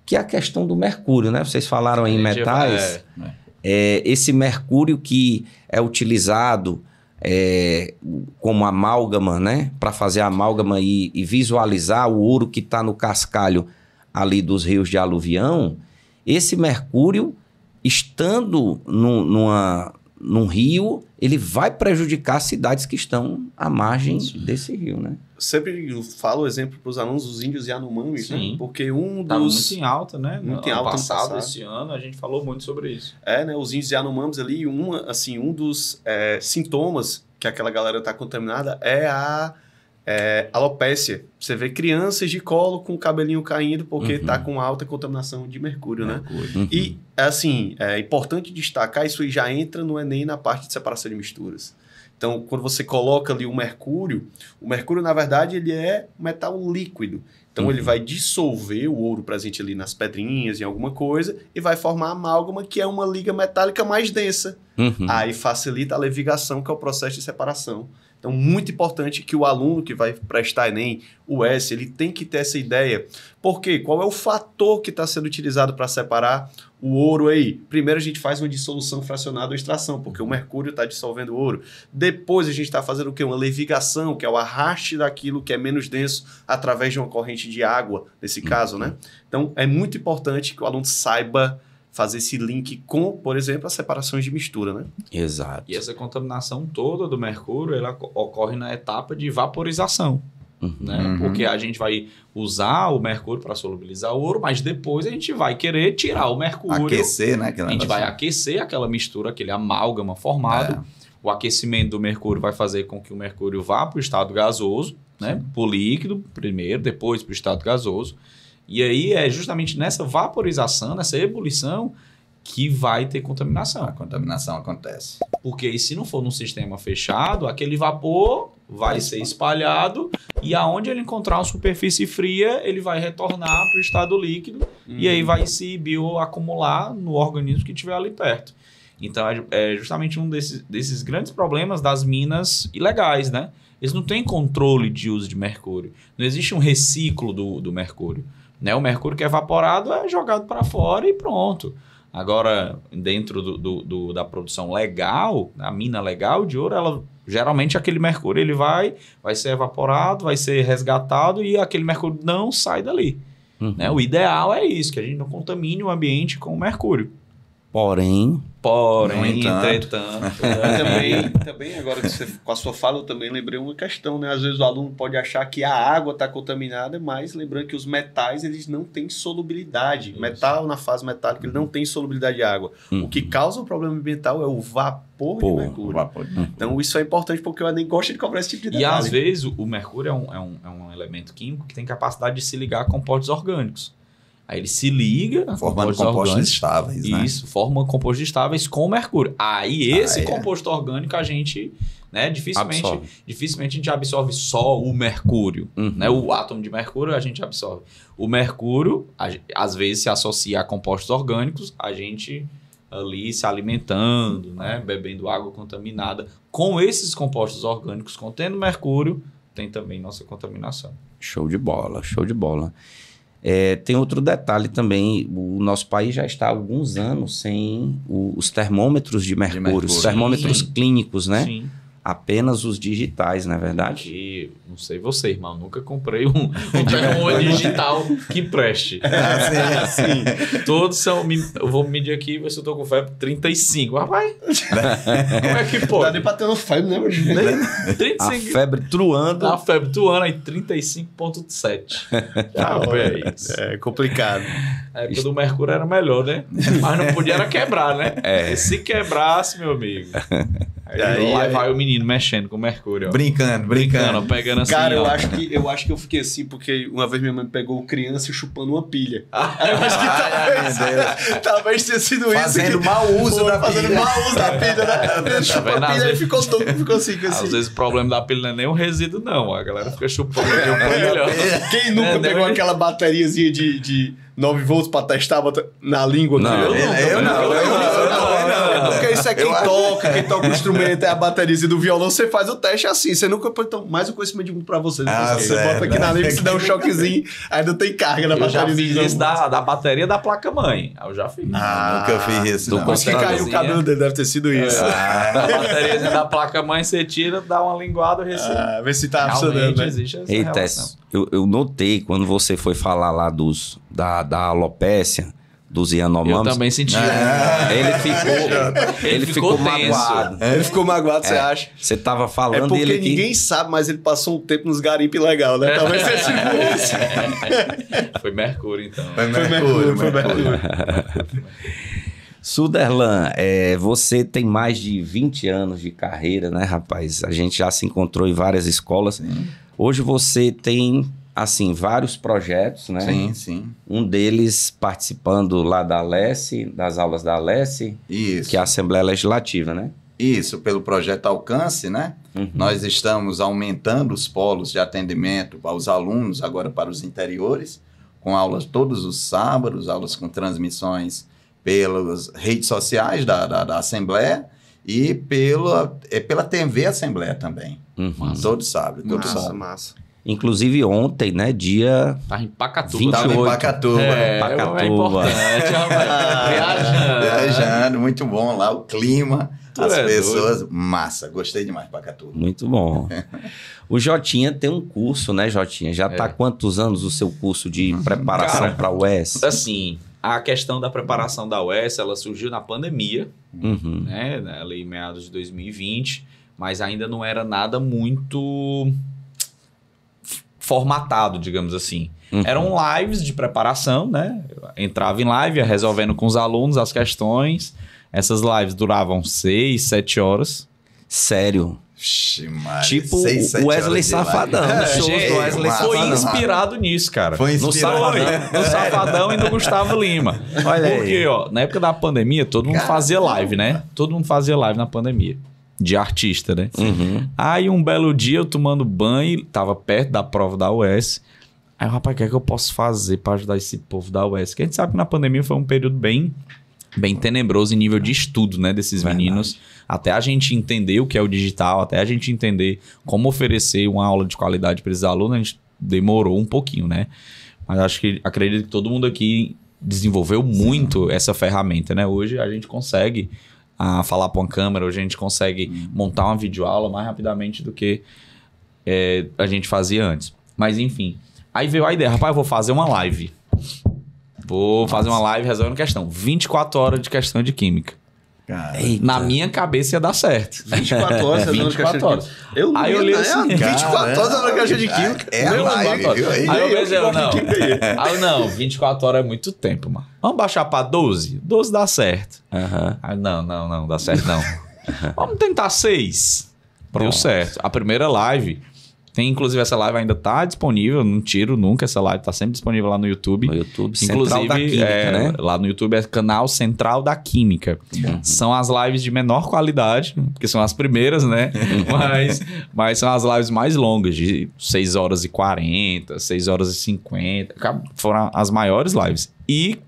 que é a questão do mercúrio, né? Vocês falaram aí em metais. Esse mercúrio que é utilizado como amálgama, né? Para fazer a amálgama e visualizar o ouro que está no cascalho ali dos rios de aluvião. Esse mercúrio, estando num rio, ele vai prejudicar cidades que estão à margem desse rio, né? Sempre falo o exemplo para os alunos, os índios Yanomamis, né? Porque um Tava dos... muito em alta, né? Muito em alta. Passado, esse ano, a gente falou muito sobre isso. Né? Os índios Yanomamis ali, um dos sintomas que aquela galera está contaminada é a alopécia. Você vê crianças de colo com o cabelinho caindo porque está com alta contaminação de mercúrio, né? E, assim, é importante destacar, isso aí já entra no Enem na parte de separação de misturas. Então, quando você coloca ali o mercúrio, na verdade, ele é metal líquido. Então, ele vai dissolver o ouro presente ali nas pedrinhas, em alguma coisa, e vai formar a amálgama, que é uma liga metálica mais densa. Aí facilita a levigação, que é o processo de separação. Então, muito importante que o aluno que vai prestar Enem, o S, ele tem que ter essa ideia. Por quê? Qual é o fator que está sendo utilizado para separar o ouro aí? Primeiro, a gente faz uma dissolução fracionada ou extração, porque o mercúrio está dissolvendo o ouro. Depois, a gente está fazendo o quê? Uma levigação, que é o arraste daquilo que é menos denso através de uma corrente de água, nesse caso, né? Então, é muito importante que o aluno saiba fazer esse link com, por exemplo, as separações de mistura, né? Exato. E essa contaminação toda do mercúrio, ela ocorre na etapa de vaporização, né? Porque a gente vai usar o mercúrio para solubilizar o ouro, mas depois a gente vai querer tirar o mercúrio. Aquecer, né? A gente vai aquecer aquela mistura, aquele amálgama formado. O aquecimento do mercúrio vai fazer com que o mercúrio vá para o estado gasoso, né? Para o líquido primeiro, depois para o estado gasoso. E aí é justamente nessa vaporização, nessa ebulição, que vai ter contaminação. A contaminação acontece. Porque aí, se não for num sistema fechado, aquele vapor vai ser espalhado e aonde ele encontrar uma superfície fria, ele vai retornar para o estado líquido e aí vai se bioacumular no organismo que estiver ali perto. Então, é justamente um desses grandes problemas das minas ilegais, né? Eles não têm controle de uso de mercúrio. Não existe um reciclo do mercúrio. Né? O mercúrio que é evaporado é jogado para fora e pronto. Agora, dentro da produção legal, a mina legal de ouro, geralmente aquele mercúrio ele vai ser evaporado, vai ser resgatado e aquele mercúrio não sai dali. Né? O ideal é isso, que a gente não contamine o ambiente com o mercúrio. Porém, entretanto. Também agora que você, com a sua fala, eu também lembrei uma questão, né? Às vezes o aluno pode achar que a água está contaminada, mas lembrando que os metais, eles não têm solubilidade. Isso. Metal, na fase metálica, ele não tem solubilidade de água. O que causa um problema ambiental é o vapor de mercúrio. Então, isso é importante porque eu nem gosto de cobrar esse tipo de detalhe. E, às vezes, o mercúrio é um elemento químico que tem capacidade de se ligar a compostos orgânicos. Aí ele se liga... Formando compostos estáveis, né? Isso, forma compostos estáveis com mercúrio. Aí esse composto orgânico a gente... Né, dificilmente a gente absorve só o mercúrio. Né? O átomo de mercúrio a gente absorve. O mercúrio, às vezes, se associa a compostos orgânicos, a gente ali se alimentando, né? Bebendo água contaminada. Com esses compostos orgânicos contendo mercúrio, tem também nossa contaminação. Show de bola, show de bola. Tem outro detalhe também, o nosso país já está há alguns anos sem os termômetros de mercúrio, os termômetros clínicos, né? Sim. apenas os digitais, não é verdade? Que, não sei você, irmão, nunca comprei um digital que preste. Assim. Todos são... Eu vou medir aqui e ver se eu tô com febre 35. Rapaz, como é que Dá pode? nem pra ter uma febre, né, hoje? A 35... febre truando. A febre do ano aí, 35,7. Já vê isso. É complicado. A época do Mercúrio era melhor, né? Mas não podia era quebrar, né? É. E se quebrasse, meu amigo. Aí Lá vai o menino mexendo com o Mercúrio, ó. Brincando. Pegando assim, Cara, ó. eu acho que eu fiquei assim, porque uma vez minha mãe pegou criança chupando uma pilha. Ah, Eu acho que talvez tenha sido isso. Fazendo que- mau uso Foi, da fazendo pilha. mau uso da pilha, né? Ele chupou vendo? a Às pilha e vezes- ficou todo, ficou assim. Às vezes o problema da pilha não é nem o resíduo, não. A galera fica chupando de um Quem nunca É, pegou nem- aquela bateriazinha de 9 volts pra testar na língua? Não, eu não. Porque isso é quem toca o instrumento, é a bateriazinha do violão, você faz o teste assim. Você nunca pode. Então, mais um conhecimento de mundo pra você. Você certo. bota aqui na língua, se der um choquezinho, ainda tem carga na Eu já bateriazinha. fiz isso da bateria da placa-mãe. Eu já fiz. Nunca fiz isso, não. Mas que caiu o cabelo dele, deve ter sido isso. A bateria da placa-mãe você tira, dá uma linguada, recebe. Vê se tá funcionando, Realmente né? existe essa Ei, relação. Tess, eu notei quando você foi falar lá da alopécia, dos Eu Yanomamis, também senti. ele ficou tenso. magoado. Ele ficou magoado, você acha? Você tava É falando porque dele aqui. ninguém sabe, mas ele passou um tempo nos garimpes legal, né? Talvez seja tipo isso. Foi Mercúrio, então. Foi Mercúrio. Suderlan, você tem mais de 20 anos de carreira, né, rapaz? A gente já se encontrou em várias escolas. Hoje você tem, assim, vários projetos, né? Sim, sim. Um deles participando lá da Alesse, das aulas da Alesse, Isso. que é a Assembleia Legislativa, né? Isso, pelo projeto Alcance, né? Nós estamos aumentando os polos de atendimento aos alunos, agora para os interiores, com aulas todos os sábados, aulas com transmissões pelas redes sociais da Assembleia e pela TV Assembleia também. Todo sábado, todo sábado. Massa. Inclusive ontem, né, dia... Tá em Pacatuba. 28. Tava em Pacatuba. Pacatuba. É importante, rapaz. Viajando. Viajando, muito bom lá, o clima, Tu as é pessoas, massa, gostei demais de Pacatuba. Muito bom. O Jotinha tem um curso, né, Jotinha? Já tá há quantos anos o seu curso de preparação Cara, para a UES? Assim, a questão da preparação da UES, ela surgiu na pandemia, Uhum. né? Ali em meados de 2020, mas ainda não era nada muito formatado, digamos assim. Eram lives de preparação, né? Eu entrava em live, ia resolvendo com os alunos as questões. Essas lives duravam 6, 7 horas. Sério. Vixe, Maria, Tipo 6, 7 o Wesley horas de live. Safadão. No show Gente, do Wesley foi Safadão. inspirado nisso, cara. Foi No inspirado. Safadão. No Safadão e no Gustavo Lima. Olha aí. Porque, ó, na época da pandemia, todo mundo fazia live, né? Todo mundo fazia live na pandemia. De artista, né? Uhum. Aí, um belo dia, eu tomando banho, tava perto da prova da UES. Aí, o rapaz, o que é que eu posso fazer pra ajudar esse povo da UES? Porque a gente sabe que na pandemia foi um período bem tenebroso em nível de estudo, né? Desses meninos. Até a gente entender o que é o digital, até a gente entender como oferecer uma aula de qualidade para esses alunos, a gente demorou um pouquinho, né? Mas acredito que todo mundo aqui desenvolveu muito essa ferramenta, né? Hoje a gente consegue falar para uma câmera, hoje a gente consegue montar uma videoaula mais rapidamente do que a gente fazia antes. Mas enfim, aí veio a ideia, rapaz, eu vou fazer uma live. Vou fazer uma live resolvendo questão. 24 horas de questão de química. Cara, Eita. Na minha cabeça ia dar certo. 24 horas, 24 horas. Eu Aí eu li assim, 24 horas na caixa de química. É a Meu live, amigo. viu? Aí eu Nem eu pensei, que gosto de não. química aí. Aí eu, não, 24 horas é muito tempo, mano. Vamos baixar pra 12? 12 dá certo. Aham. Aí, não, dá certo não. Vamos tentar 6. Deu certo. A primeira live, inclusive essa live ainda tá disponível, não tiro nunca, essa live tá sempre disponível lá no YouTube. No YouTube, Inclusive, Central da Química, né? lá no YouTube é canal Central da Química. São as lives de menor qualidade, porque são as primeiras, né? mas são as lives mais longas, de 6 horas e 40, 6 horas e 50. Foram as maiores lives. E,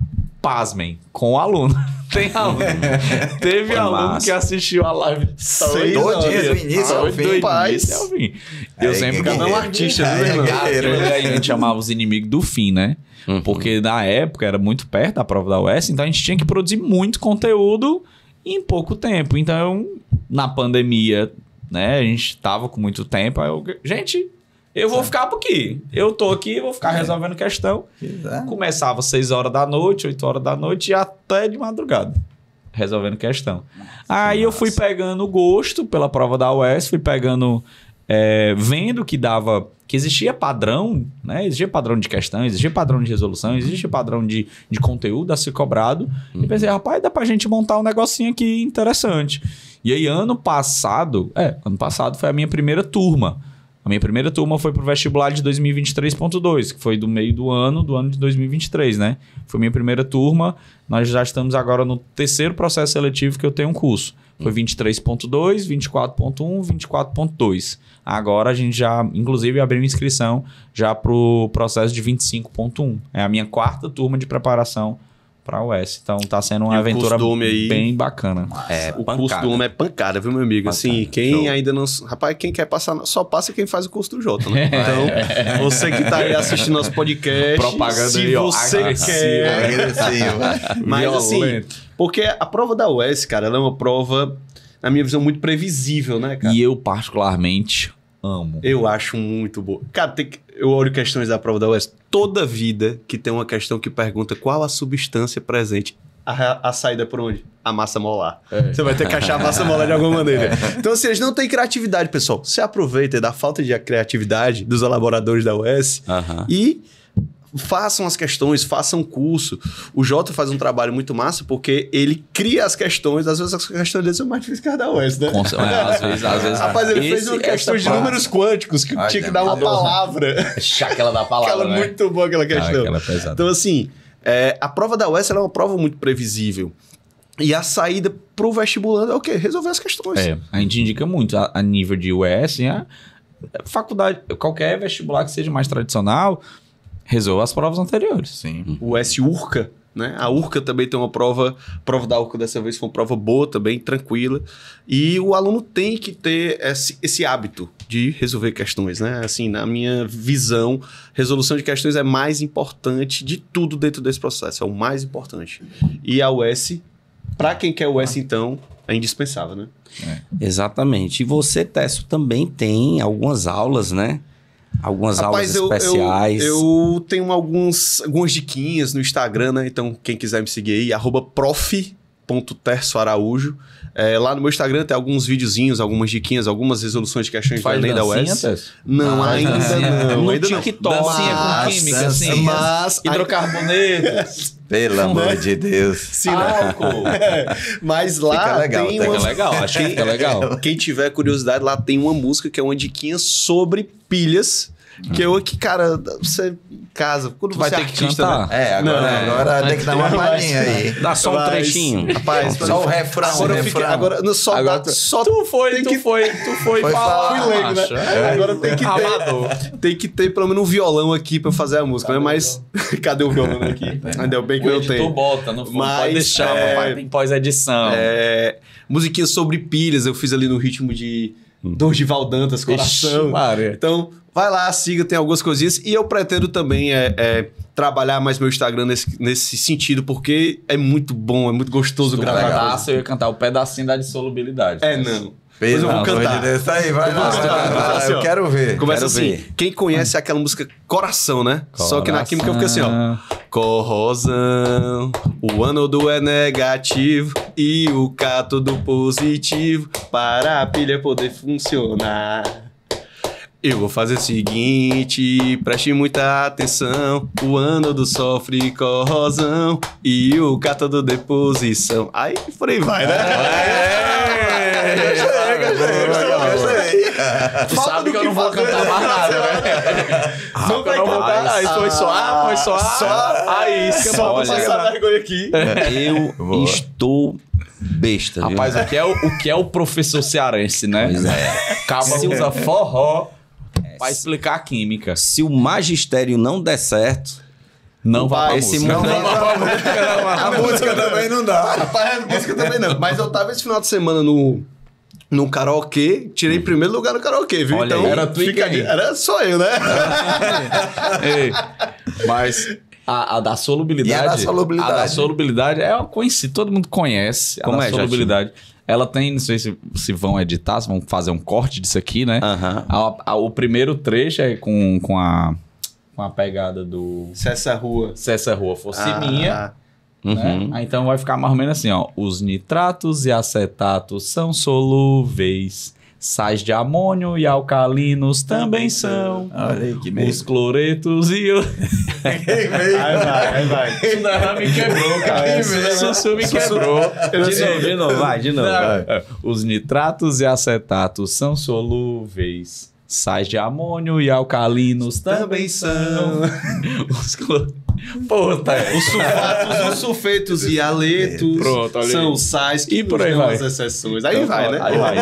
pasmem, com o aluno. Tem aluno. Teve Foi aluno massa. que assistiu a live todinha, do início ao fim. início ao fim. Eu Aí, sempre... guerreiro. Não, artista, né, irmão? Guerreiro. A gente chamava os inimigos do fim, né? Porque na época era muito perto da prova da UES, então a gente tinha que produzir muito conteúdo em pouco tempo. Então, na pandemia, né? A gente tava com muito tempo. Aí eu vou ficar por aqui. Eu tô aqui, vou ficar resolvendo questão. Começava 6 horas da noite, 8 horas da noite e até de madrugada. Resolvendo questão. Aí eu fui pegando gosto pela prova da UES, fui pegando... vendo que existia padrão, né? Existia padrão de questão, existia padrão de resolução, existia padrão de conteúdo a ser cobrado. E pensei, rapaz, dá pra gente montar um negocinho aqui interessante. E aí, ano passado foi a minha primeira turma. A minha primeira turma foi pro vestibular de 2023.2, que foi do meio do ano de 2023, né? Foi minha primeira turma. Nós já estamos agora no 3º processo seletivo que eu tenho um curso. Foi 23.2, 24.1, 24.2. Agora a gente já, inclusive, abriu inscrição já pro processo de 25.1. É a minha 4ª turma de preparação para a UES. Então tá sendo uma aventura bem bacana. O curso do homem é pancada, viu, meu amigo? Pancada. Assim, quem ainda não... Rapaz, quem quer passar... Só passa quem faz o curso do Jota, né? Então, você que tá aí assistindo nosso podcast... Propaganda se aí, você quer... Mas assim, porque a prova da UES, cara, ela é uma prova, na minha visão, muito previsível, né, cara? E eu, particularmente, amo. Eu acho muito boa. Cara, eu olho questões da prova da UES. Toda vida que tem uma questão que pergunta qual a substância presente, a saída é por onde? A massa molar. Você vai ter que achar a massa molar de alguma maneira. Então, assim, eles não têm criatividade, pessoal. Você aproveita da falta de criatividade dos elaboradores da UES e façam as questões, façam curso. O Jota faz um trabalho muito massa porque ele cria as questões. Às vezes as questões dele são mais difíceis que as da UES, né? Às vezes. Rapaz, ele fez uma questão de números quânticos que tinha que dar uma palavra. Aquela da palavra, aquela né? muito boa, aquela questão. Aquela pesada. Então, assim, a prova da UES ela é uma prova muito previsível. E a saída pro vestibulando é o quê? Resolver as questões. A gente indica muito a nível de UES, a faculdade, qualquer vestibular que seja mais tradicional, resolva as provas anteriores. Sim. O URCA, né? A URCA também tem uma prova. A prova da URCA dessa vez foi uma prova boa também, tranquila. E o aluno tem que ter esse hábito de resolver questões, né? Assim, na minha visão, resolução de questões é mais importante de tudo dentro desse processo. É o mais importante. E a UES, para quem quer UES, então, é indispensável, né? Exatamente. E você, Técio, também tem algumas aulas, né? Algumas aulas especiais. Eu tenho algumas diquinhas no Instagram, né? Então, quem quiser me seguir aí, @prof.terçoaraújo. Lá no meu Instagram tem alguns videozinhos, algumas diquinhas, algumas resoluções de questões de Enem da UES. Não, ainda não. No TikTok. Dancinha com química, assim. Hidrocarboneto. Pelo amor de Deus. Sim, álcool. Mas lá tem uma... legal, acho que fica legal. Quem tiver curiosidade, lá tem uma música que é uma diquinha sobre pilhas. Que cara, você em casa, quando vai você ter é que artista, cantar. né? Agora tem que dar uma palhinha aí. Dá só um trechinho. Rapaz, só o refrão. Agora tu foi falar. Fui leigo, né? Agora tem que ter pelo menos um violão aqui pra fazer a música, né? Mas cadê o violão aqui? Ainda bem que eu tenho. Tu bota, não pode deixar, papai tem pós-edição. Musiquinha sobre pilhas, eu fiz ali no ritmo de Dorival Dantas, Coração. Então, vai lá, siga, tem algumas coisinhas. E eu pretendo também trabalhar mais meu Instagram nesse sentido, porque é muito bom, é muito gostoso gravar. Eu ia cantar o pedacinho da dissolubilidade. Não. Mas eu vou cantar. Isso aí, vai lá. Eu quero ver. Começa assim. Quem conhece aquela música Coração, né? Só que na química fica assim, ó. Corrosão, o ânodo é negativo e o cátodo positivo para a pilha poder funcionar. Eu vou fazer o seguinte, preste muita atenção. O ânodo sofre corrosão e o cátodo deposição. Aí por aí vai, né? Gostei. Tu sabe que eu não vou cantar mais nada, né? Não vai cantar. Aí foi só. Aí, só pra passar vergonha aqui. Eu estou besta, viu? Rapaz, o que é o professor cearense, né? Pois é. Caba usa forró pra explicar a química. Se o magistério não der certo, não vai pra esse música. mundo A música também não dá. Rapaz, a música também não. Mas eu tava esse final de semana no karaokê, tirei primeiro lugar no karaokê, viu? Olha então, aí. Era tu e quem? Era só eu, né? Mas a da solubilidade... E a da solubilidade? A da solubilidade é uma conhecida, todo mundo conhece. Como a da solubilidade. Ela tem, não sei se vão editar, se vão fazer um corte disso aqui, né? Aham. O primeiro trecho é com a pegada do Se essa rua... Se essa rua fosse minha, Uhum. né? Aí então vai ficar mais ou menos assim, ó. Os nitratos e acetatos são solúveis. Sais de amônio e alcalinos também são. Olha aí, que Os mesmo. cloretos e o... Aí vai. Isso me quebrou, cara. Sussu me quebrou. De novo, vai, de novo. Não. Os nitratos e acetatos são solúveis. Sais de amônio e alcalinos também são. Os Puta, Os sulfatos, os sulfetos e aletos Pronto, olha aí. são os sais que E por nos aí dão vai. as exceções. Aí vai, né? Aí vai.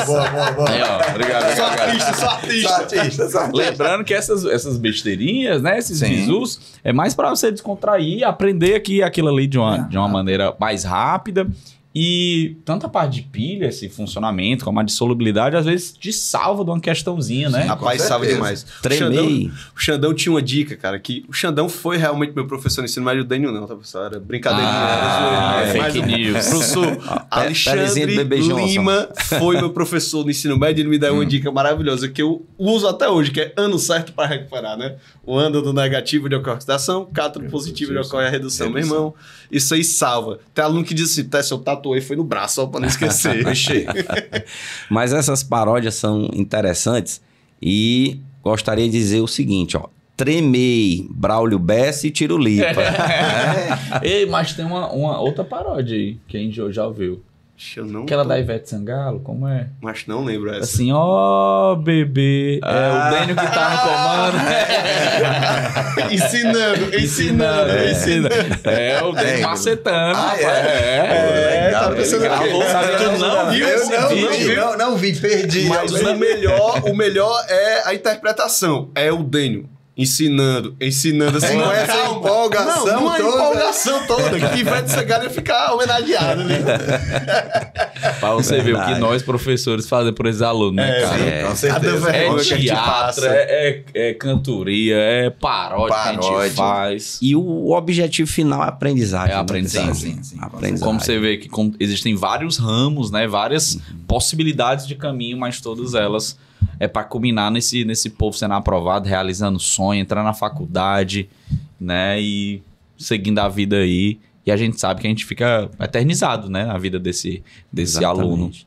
Boa. Aí, ó. Obrigado. Só artista, só artista. Só artista. Lembrando que essas besteirinhas, né? Esses Sim. bizus, é mais pra você descontrair e aprender aquilo ali de uma maneira mais rápida. E tanto a parte de pilha, esse funcionamento, como a de solubilidade, às vezes te salva de uma questãozinha, né? Rapaz, Com salva certeza. demais. Tremei. O Xandão tinha uma dica, cara, que o Xandão foi realmente meu professor no ensino médio, o Daniel não, tá, pessoal? Era brincadeirinha, era zoeirinha. fake news. Professor Pelezinha do Alexandre Bebê Johnson. Lima foi meu professor no ensino médio, ele me deu uma dica maravilhosa que eu uso até hoje, que é ano certo para recuperar, né? O ano do negativo de ocorre a oxidação, cato do positivo de ocorre a redução. Meu irmão, isso aí salva. Tem aluno que diz assim, Tess, eu tatuei, foi no braço, só pra não esquecer. Mas essas paródias são interessantes e gostaria de dizer o seguinte, ó. Tremei, Braulio Bessa e Tiro Lipa. Ei, mas tem uma outra paródia aí, que a gente já ouviu. Eu não Aquela tô- da Ivete Sangalo, como é? Mas não lembro essa. Assim, ó, bebê, é o Dênio que tá no comando. ensinando. É o Dênio macetando, rapaz. Legal, tá pensando legal. o quê? Sabe que eu não vi Eu esse vídeo. não vi, perdi. Mas o melhor é a interpretação. É o Dênio ensinando assim. Com essa empolgação não é toda. empolgação toda. Que Ivete Sangalo ia ficar homenageado ali. Pra você ver o que Verdade. nós, professores, fazemos por esses alunos, né, cara? Sim, com Cada certeza. É vergonha que a gente teatro, passa. é cantoria, é paródia que a gente Paródia. faz. E o objetivo final é a aprendizagem. É a né, aprendizagem. pessoal? Sim, Aprendizagem. Como você vê que existem vários ramos, né? Várias possibilidades de caminho, mas todas elas é para culminar nesse povo sendo aprovado, realizando sonho, entrando na faculdade, né? E seguindo a vida aí. E a gente sabe que a gente fica eternizado, né? Na vida desse aluno. Exatamente.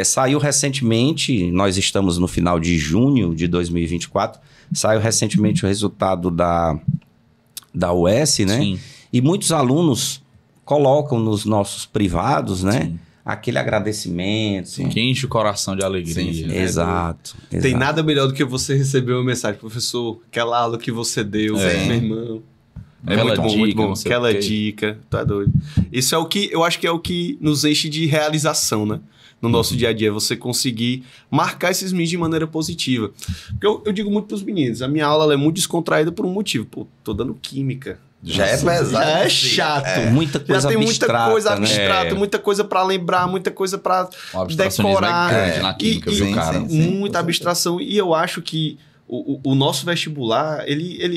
Saiu recentemente, nós estamos no final de junho de 2024, saiu recentemente o resultado da UES, né? Sim. E muitos alunos colocam nos nossos privados, né? Sim. Aquele agradecimento. Que enche o coração de alegria. Sim, né? Exato. Tem nada melhor do que você receber uma mensagem, professor, aquela aula que você deu, É. meu irmão. É Aquela muito bom, dica, muito bom. não sei Aquela o quê. dica, tá doido. Isso é o que, eu acho que é o que nos enche de realização, né? No nosso dia a dia, você conseguir marcar esses meninos de maneira positiva. Porque eu digo muito pros meninos, a minha aula ela é muito descontraída por um motivo. Pô, tô dando química. Já é pesado. Já é sim. chato. Muita Já coisa tem muita abstrata, coisa né? abstrata, É. muita coisa pra lembrar, muita coisa pra O abstracionismo decorar. é grande na química, E- viu, sim, cara? sim. Muita abstração. E eu acho que o nosso vestibular,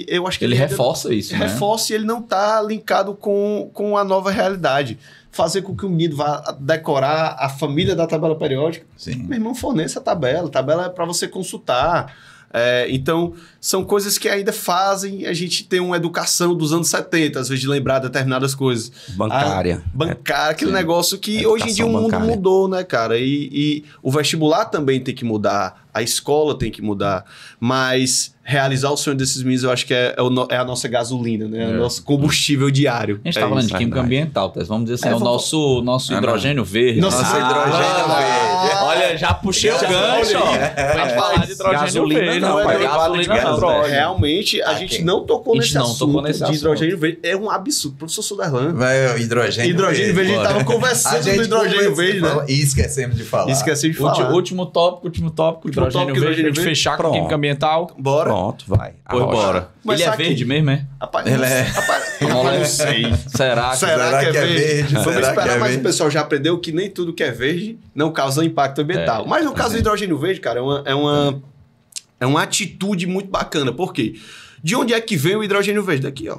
eu acho que Ele ainda reforça isso, né? reforça e ele não tá linkado com a nova realidade. Fazer com que o menino vá decorar a família da tabela periódica. Sim. Meu irmão, forneça a tabela. A tabela é para você consultar. Então, são coisas que ainda fazem a gente ter uma educação dos anos 70, às vezes de lembrar determinadas coisas. Bancária. Bancária, aquele sim. negócio que Educação hoje em dia o mundo bancária. mudou, né, cara? E o vestibular também tem que mudar, a escola tem que mudar, mas realizar o sonho desses meninos eu acho que é a nossa gasolina, né? É o nosso combustível diário. A gente tá falando de química verdade. ambiental, Tess. Vamos dizer assim, É, é o nosso hidrogênio verde. Nosso hidrogênio verde. Olha, já puxei o gancho, ó. Pra falar de hidrogênio Gasolina verde. não, rapaz. é Gasolina derivado de não. gás, Realmente, a gente não tocou A gente nesse não assunto tocou nesse de assunto. hidrogênio verde. É um absurdo. Professor Suderlan. Vai, o hidrogênio. Hidrogênio verde, a gente tava conversando do hidrogênio verde, né? E esquecemos de falar. Esqueci de falar. Último tópico, hidrogênio tópico, verde, pra gente hidrogênio verde. fechar com Pronto. química ambiental. Bora. Pronto, vai. Pois Arrocha. bora. Mas Ele é aqui- verde mesmo, é? Rapaz, Ele não- é- rapaz, Vamos lá. não sei. Será que... Será que é verde? Vamos Será que esperar, é mas verde? o pessoal já aprendeu que nem tudo que é verde não causa impacto ambiental. Mas no caso do hidrogênio verde, cara, é uma atitude muito bacana. Por quê? De onde é que vem o hidrogênio verde? Daqui, ó.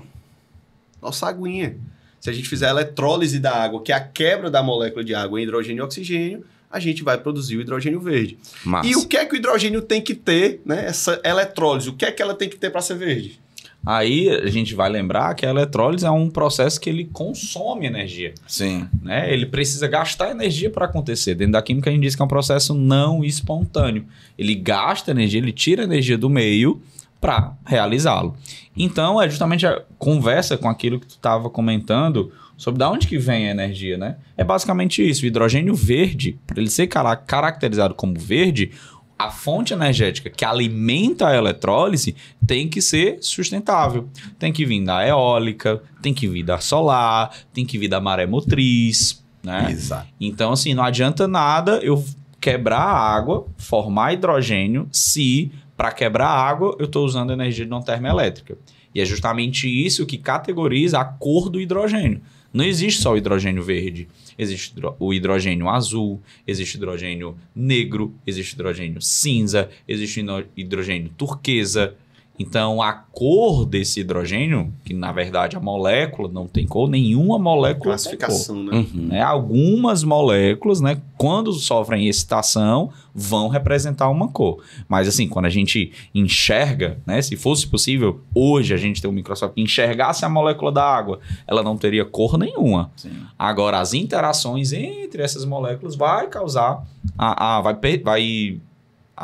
Nossa aguinha. Se a gente fizer a eletrólise da água, que é a quebra da molécula de água em hidrogênio e oxigênio, a gente vai produzir o hidrogênio verde. Massa. E o que é que o hidrogênio tem que ter, né? Essa eletrólise, o que é que ela tem que ter para ser verde? Aí a gente vai lembrar que a eletrólise é um processo que ele consome energia. Sim. Né? Ele precisa gastar energia para acontecer. Dentro da química a gente diz que é um processo não espontâneo. Ele gasta energia, ele tira energia do meio para realizá-lo. Então é justamente a conversa com aquilo que tu estava comentando sobre de onde que vem a energia, né? É basicamente isso. O hidrogênio verde, para ele ser caracterizado como verde, a fonte energética que alimenta a eletrólise tem que ser sustentável. Tem que vir da eólica, tem que vir da solar, tem que vir da maré motriz, né? Exato. Então, assim, não adianta nada eu quebrar a água, formar hidrogênio, se para quebrar a água eu estou usando energia de uma termoelétrica. E é justamente isso que categoriza a cor do hidrogênio. Não existe só o hidrogênio verde. Existe o hidrogênio azul, existe hidrogênio negro, existe hidrogênio cinza, existe hidrogênio turquesa. Então, a cor desse hidrogênio, que na verdade a molécula não tem cor, nenhuma molécula Classificação, tem cor. Né? Algumas moléculas, né, quando sofrem excitação, vão representar uma cor. Mas assim, quando a gente enxerga, né, se fosse possível, hoje a gente tem um microscópio que enxergasse a molécula da água, ela não teria cor nenhuma. Sim. Agora, as interações entre essas moléculas vai causar, a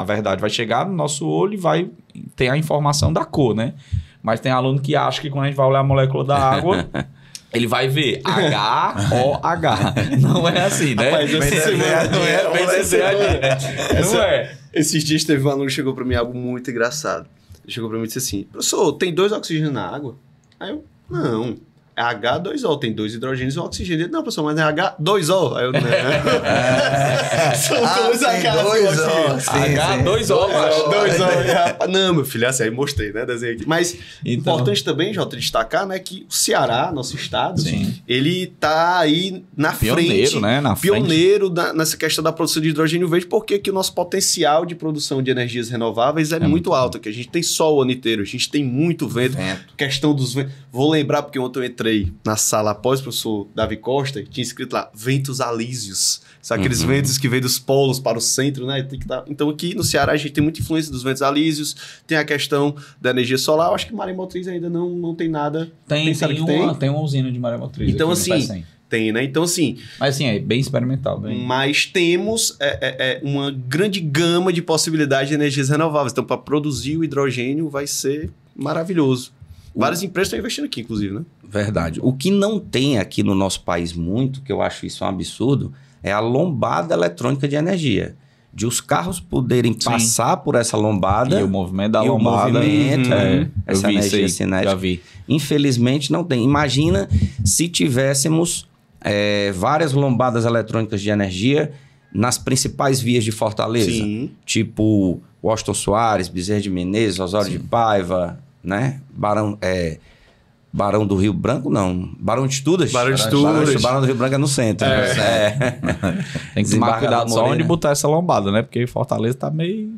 verdade vai chegar no nosso olho e vai ter a informação da cor, né? Mas tem aluno que acha que quando a gente vai olhar a molécula da água, ele vai ver HOH. Não é assim, né? Rapaz, não é bem né? Não é. Esses dias teve um aluno que chegou para mim algo muito engraçado. Ele chegou para mim e disse assim, professor, tem 2 oxigênios na água? Aí eu, não. É H2O, tem 2 hidrogênios e um oxigênio. Ele, não, professor, mas é H2O. Aí eu, não. São 2 H2O. H2O, macho. 2O. Não, meu filho, é assim, aí mostrei, né? Desenhei aqui. Mas Então, importante também, Jota, destacar, né, que o Ceará, nosso estado, Sim. ele tá aí na pioneiro, frente. né? Na frente. Pioneiro nessa questão da produção de hidrogênio verde, porque que o nosso potencial de produção de energias renováveis é muito alto, que a gente tem sol o ano inteiro, a gente tem muito vento. Questão dos ventos. Vou lembrar, porque ontem eu entrei na sala após o professor Davi Costa, e tinha escrito lá, ventos alísios. São aqueles ventos que vêm dos polos para o centro, né? Tem que tá... Então aqui no Ceará a gente tem muita influência dos ventos alísios, tem a questão da energia solar. Eu acho que maré motriz ainda não tem nada. Tem uma usina de maré motriz. Então aqui no assim, Pecém. tem, né? Então assim... Mas assim, é bem experimental. Bem... Mas temos uma grande gama de possibilidades de energias renováveis. Então para produzir o hidrogênio vai ser maravilhoso. Várias empresas estão investindo aqui, inclusive, né? Verdade. O que não tem aqui no nosso país muito, que eu acho isso um absurdo, é a lombada eletrônica de energia. De os carros poderem passar por essa lombada. E o movimento da e lombada. O movimento, essa eu vi energia isso aí, cinética. já vi. Infelizmente não tem. Imagina se tivéssemos várias lombadas eletrônicas de energia nas principais vias de Fortaleza. Sim. Tipo Washington Soares, Bezerra de Menezes, Osório de Paiva, né? Barão do Rio Branco, não. Barão de Estudas? Barão de Estudas. Barão do Rio Branco é no centro. Tem que tomar cuidado só Morena. onde botar essa lombada, né? Porque Fortaleza tá meio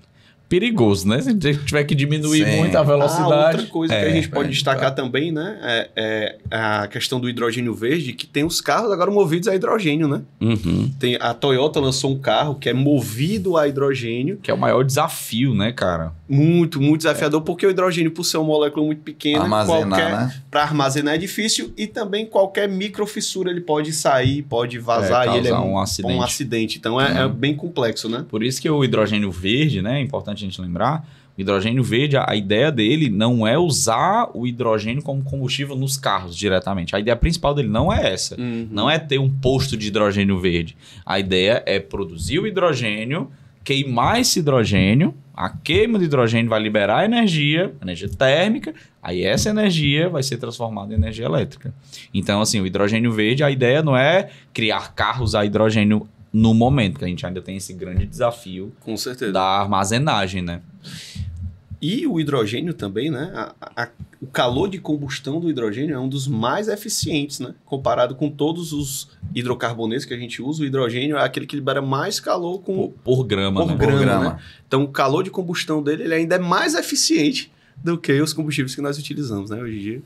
perigoso, né? Se tiver que diminuir Sim. muito a velocidade. Outra coisa que a gente pode destacar também, né? É a questão do hidrogênio verde, que tem os carros agora movidos a hidrogênio, né? Uhum. A Toyota lançou um carro que é movido a hidrogênio. Que é o maior desafio, né, cara? Muito, muito desafiador, porque o hidrogênio, por ser uma molécula muito pequena, Armazenar, né? para armazenar é difícil, e também qualquer microfissura ele pode sair, pode vazar, e ele é causar um acidente. Então é bem complexo, né? Por isso que o hidrogênio verde, né? É importante a gente lembrar. O hidrogênio verde, a ideia dele não é usar o hidrogênio como combustível nos carros diretamente. A ideia principal dele não é essa. Não é ter um posto de hidrogênio verde. A ideia é produzir o hidrogênio, queimar esse hidrogênio, a queima de hidrogênio vai liberar energia térmica, aí essa energia vai ser transformada em energia elétrica. Então, assim, o hidrogênio verde, a ideia não é criar carros a hidrogênio no momento, porque a gente ainda tem esse grande desafio Com certeza. da armazenagem, né? E o hidrogênio também, né? O calor de combustão do hidrogênio é um dos mais eficientes, né? Comparado com todos os hidrocarbonetos que a gente usa, o hidrogênio é aquele que libera mais calor Por grama, né? né? Então, o calor de combustão dele ele ainda é mais eficiente do que os combustíveis que nós utilizamos, né? Hoje em dia.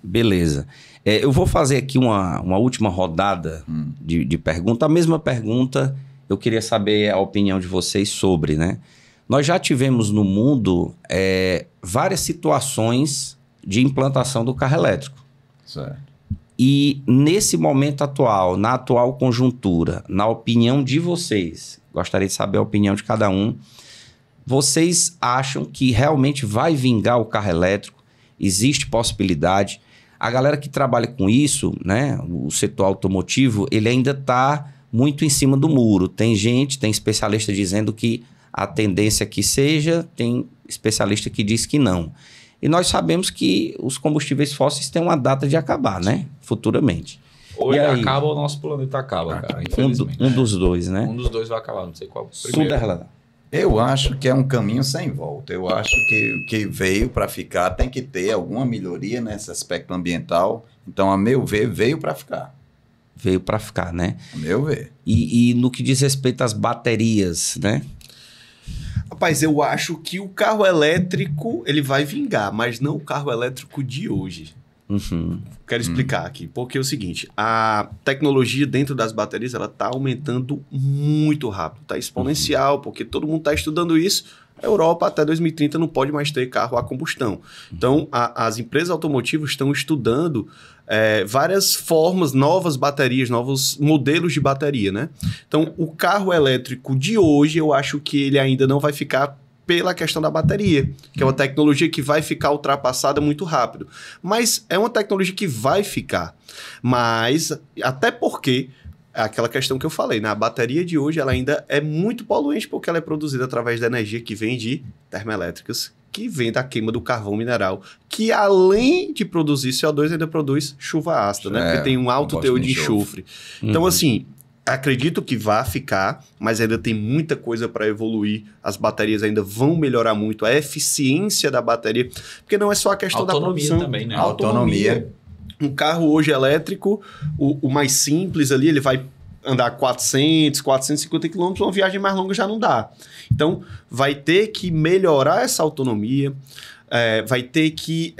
Beleza. Eu vou fazer aqui uma última rodada de pergunta. A mesma pergunta, eu queria saber a opinião de vocês sobre, né? Nós já tivemos no mundo várias situações de implantação do carro elétrico. Certo. E nesse momento atual, na atual conjuntura, na opinião de vocês, gostaria de saber a opinião de cada um, vocês acham que realmente vai vingar o carro elétrico? Existe possibilidade? A galera que trabalha com isso, né, o setor automotivo, ele ainda está muito em cima do muro. Tem especialista dizendo que a tendência é que seja, tem especialista que diz que não. E nós sabemos que os combustíveis fósseis têm uma data de acabar, né? Futuramente. Ou ele acaba ou o nosso planeta acaba, cara, infelizmente. Um dos dois, né? Um dos dois vai acabar, não sei qual primeiro. Sunderland. Eu acho que é um caminho sem volta. Eu acho que veio para ficar, tem que ter alguma melhoria nesse aspecto ambiental. Então, a meu ver, veio para ficar. Veio para ficar, né? A meu ver. E no que diz respeito às baterias, né? Rapaz, eu acho que o carro elétrico ele vai vingar, mas não o carro elétrico de hoje. Uhum. Quero explicar aqui, porque é o seguinte, a tecnologia dentro das baterias ela está aumentando muito rápido, está exponencial, porque todo mundo está estudando isso. A Europa até 2030 não pode mais ter carro a combustão. Então, as empresas automotivas estão estudando várias formas, novas baterias, novos modelos de bateria, né? Então, o carro elétrico de hoje, eu acho que ele ainda não vai ficar pela questão da bateria, que é uma tecnologia que vai ficar ultrapassada muito rápido. Mas é uma tecnologia que vai ficar. Mas, até porque, aquela questão que eu falei, né? A bateria de hoje ela ainda é muito poluente porque ela é produzida através da energia que vem de termoelétricas, que vem da queima do carvão mineral, que além de produzir CO2, ainda produz chuva ácida, né? Porque tem um alto teor de enxofre. Então, assim, acredito que vai ficar, mas ainda tem muita coisa para evoluir. As baterias ainda vão melhorar muito. A eficiência da bateria, porque não é só a questão da produção. Também, né? Autonomia. Um carro hoje elétrico, o mais simples ali, ele vai andar 400, 450 quilômetros, uma viagem mais longa já não dá. Então, vai ter que melhorar essa autonomia, vai ter que...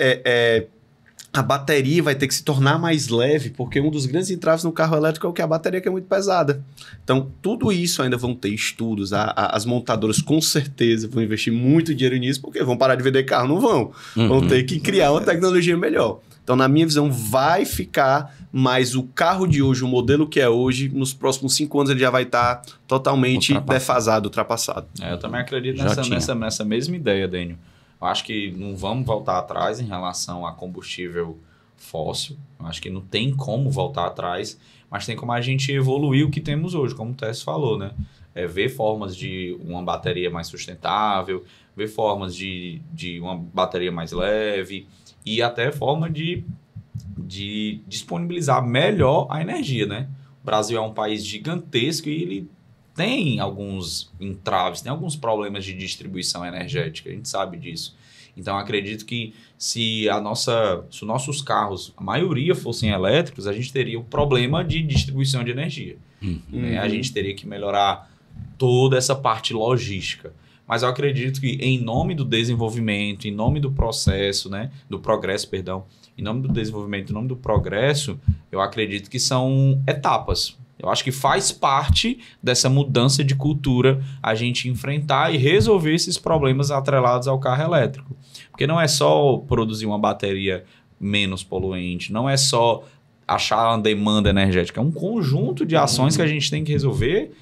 a bateria vai ter que se tornar mais leve, porque um dos grandes entraves no carro elétrico é o que a bateria que é muito pesada. Então, tudo isso ainda vão ter estudos. As montadoras com certeza vão investir muito dinheiro nisso, porque vão parar de vender carro? Não vão. Vão ter que criar uma tecnologia melhor. Então, na minha visão, vai ficar, mas o carro de hoje, o modelo que é hoje, nos próximos 5 anos ele já vai estar totalmente defasado, ultrapassado. Eu também acredito nessa mesma ideia, Dênio. Eu acho que não vamos voltar atrás em relação a combustível fóssil. Eu acho que não tem como voltar atrás, mas tem como a gente evoluir o que temos hoje, como o Tess falou, né? Ver formas de uma bateria mais sustentável, ver formas de uma bateria mais leve e até forma de disponibilizar melhor a energia, né? O Brasil é um país gigantesco e ele tem alguns entraves, tem alguns problemas de distribuição energética, a gente sabe disso. Então, acredito que se os nossos carros, a maioria fossem elétricos, a gente teria o problema de distribuição de energia. Né? A gente teria que melhorar toda essa parte logística. Mas eu acredito que em nome do desenvolvimento, em nome do processo, né, do progresso, perdão, em nome do desenvolvimento, em nome do progresso, eu acredito que são etapas. Eu acho que faz parte dessa mudança de cultura a gente enfrentar e resolver esses problemas atrelados ao carro elétrico. Porque não é só produzir uma bateria menos poluente, não é só achar uma demanda energética, é um conjunto de ações que a gente tem que resolver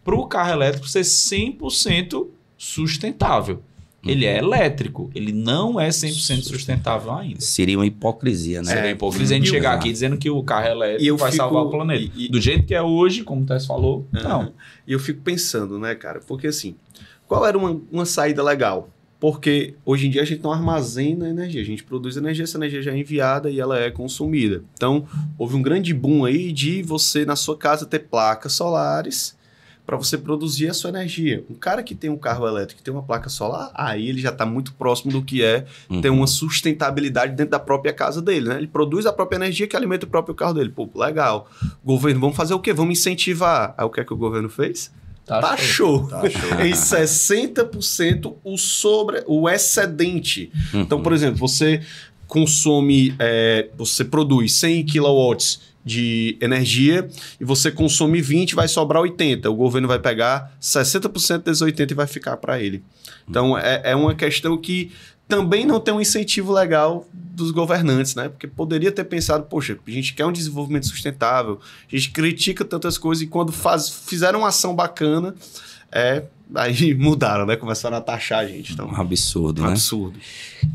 para o carro elétrico ser 100% sustentável. Ele é elétrico, ele não é 100% sustentável ainda. Seria uma hipocrisia, né? Seria uma hipocrisia a gente chegar aqui dizendo que o carro elétrico vai salvar o planeta. Do jeito que é hoje, como o Tess falou, não. E eu fico pensando, né, cara? Porque assim, qual era uma saída legal? Porque hoje em dia a gente não armazena energia, a gente produz energia, essa energia já é enviada e ela é consumida. Então, houve um grande boom aí de você, na sua casa, ter placas solares para você produzir a sua energia. Um cara que tem um carro elétrico, que tem uma placa solar, aí ele já está muito próximo do que é ter uma sustentabilidade dentro da própria casa dele, né? Ele produz a própria energia que alimenta o próprio carro dele. Pô, legal. Governo, vamos fazer o quê? Vamos incentivar. Aí o que é que o governo fez? Taxou. Em 60% o excedente. Então, por exemplo, você consome, você produz 100 kW de energia e você consome 20, vai sobrar 80. O governo vai pegar 60% desses 80 e vai ficar para ele. Então, é uma questão que também não tem um incentivo legal dos governantes, né? Porque poderia ter pensado, poxa, a gente quer um desenvolvimento sustentável, a gente critica tantas coisas e quando fizeram uma ação bacana, aí mudaram, né? Começaram a taxar a gente. Então, Um absurdo, um né? absurdo.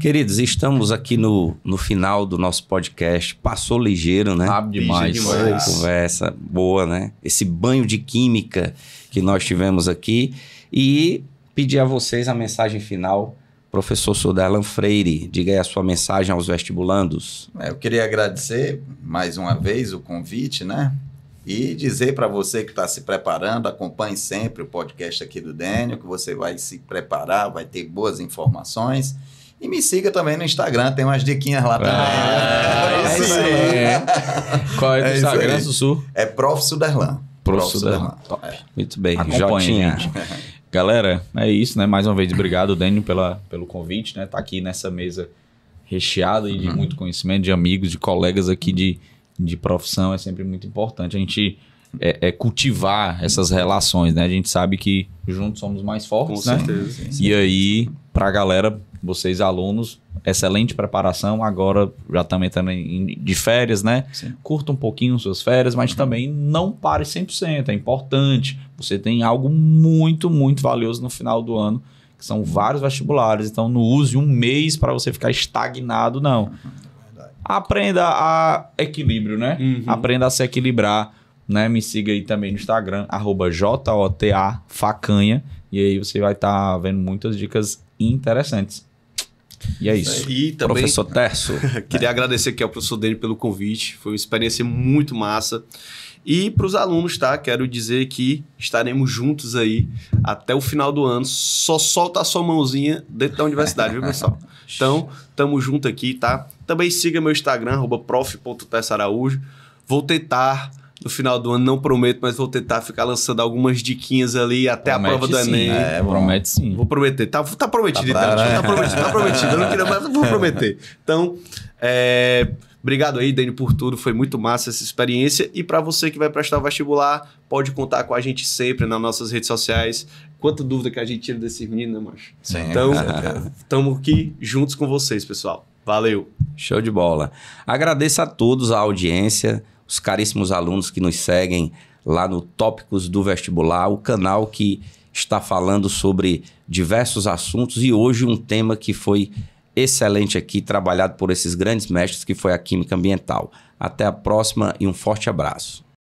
Queridos, estamos aqui no final do nosso podcast. Passou ligeiro, né? Sabe demais. demais. Foi uma conversa boa, né? Esse banho de química que nós tivemos aqui. E pedir a vocês a mensagem final. Professor Suderlan Freire, diga aí a sua mensagem aos vestibulandos. Eu queria agradecer mais uma vez o convite, né? E dizer para você que está se preparando, acompanhe sempre o podcast aqui do Dênio, que você vai se preparar, vai ter boas informações. E me siga também no Instagram, tem umas diquinhas lá também. É isso aí. Qual é o Instagram, Sussu? É Prof. Suderlan. Prof. Suderlan. Top. Muito bem. Acompanhe, Jotinha. gente. Galera, é isso, né? Mais uma vez, obrigado, Dênio, pelo convite, né? Tá aqui nessa mesa recheada de muito conhecimento, de amigos, de colegas aqui de profissão. É sempre muito importante a gente cultivar essas relações, né? A gente sabe que juntos somos mais fortes, Com né? certeza. E aí, pra galera, vocês alunos, excelente preparação. Agora já também estando de férias, né? Sim. Curta um pouquinho suas férias, mas também não pare 100%. É importante. Você tem algo muito, muito valioso no final do ano, que são vários vestibulares. Então, não use um mês para você ficar estagnado, não. Aprenda a equilíbrio, né? Uhum. Aprenda a se equilibrar, né? Me siga aí também no Instagram, @JOTA_facanha. E aí você vai estar vendo muitas dicas interessantes. E é isso. E também Professor Terço. queria agradecer aqui ao professor Dênio pelo convite. Foi uma experiência muito massa. E para os alunos, tá? Quero dizer que estaremos juntos aí até o final do ano. Só solta a sua mãozinha dentro da universidade, viu, pessoal? Então, tamo junto aqui, tá? Também siga meu Instagram, @prof.terçaraújo. Vou tentar, no final do ano, não prometo, mas vou tentar ficar lançando algumas diquinhas ali até a prova do Enem. Promete sim. Vou prometer. Tá prometido, então. Tá prometido. Eu não queria, mas vou prometer. Então, obrigado aí, Dênio, por tudo. Foi muito massa essa experiência. E para você que vai prestar o vestibular, pode contar com a gente sempre nas nossas redes sociais. Quanta dúvida que a gente tira desses meninos, né, macho? Sim, Então, com certeza. estamos aqui juntos com vocês, pessoal. Valeu. Show de bola. Agradeço a todos a audiência, os caríssimos alunos que nos seguem lá no Tópicos do Vestibular, o canal que está falando sobre diversos assuntos e hoje um tema que foi excelente aqui, trabalhado por esses grandes mestres, que foi a Química Ambiental. Até a próxima e um forte abraço.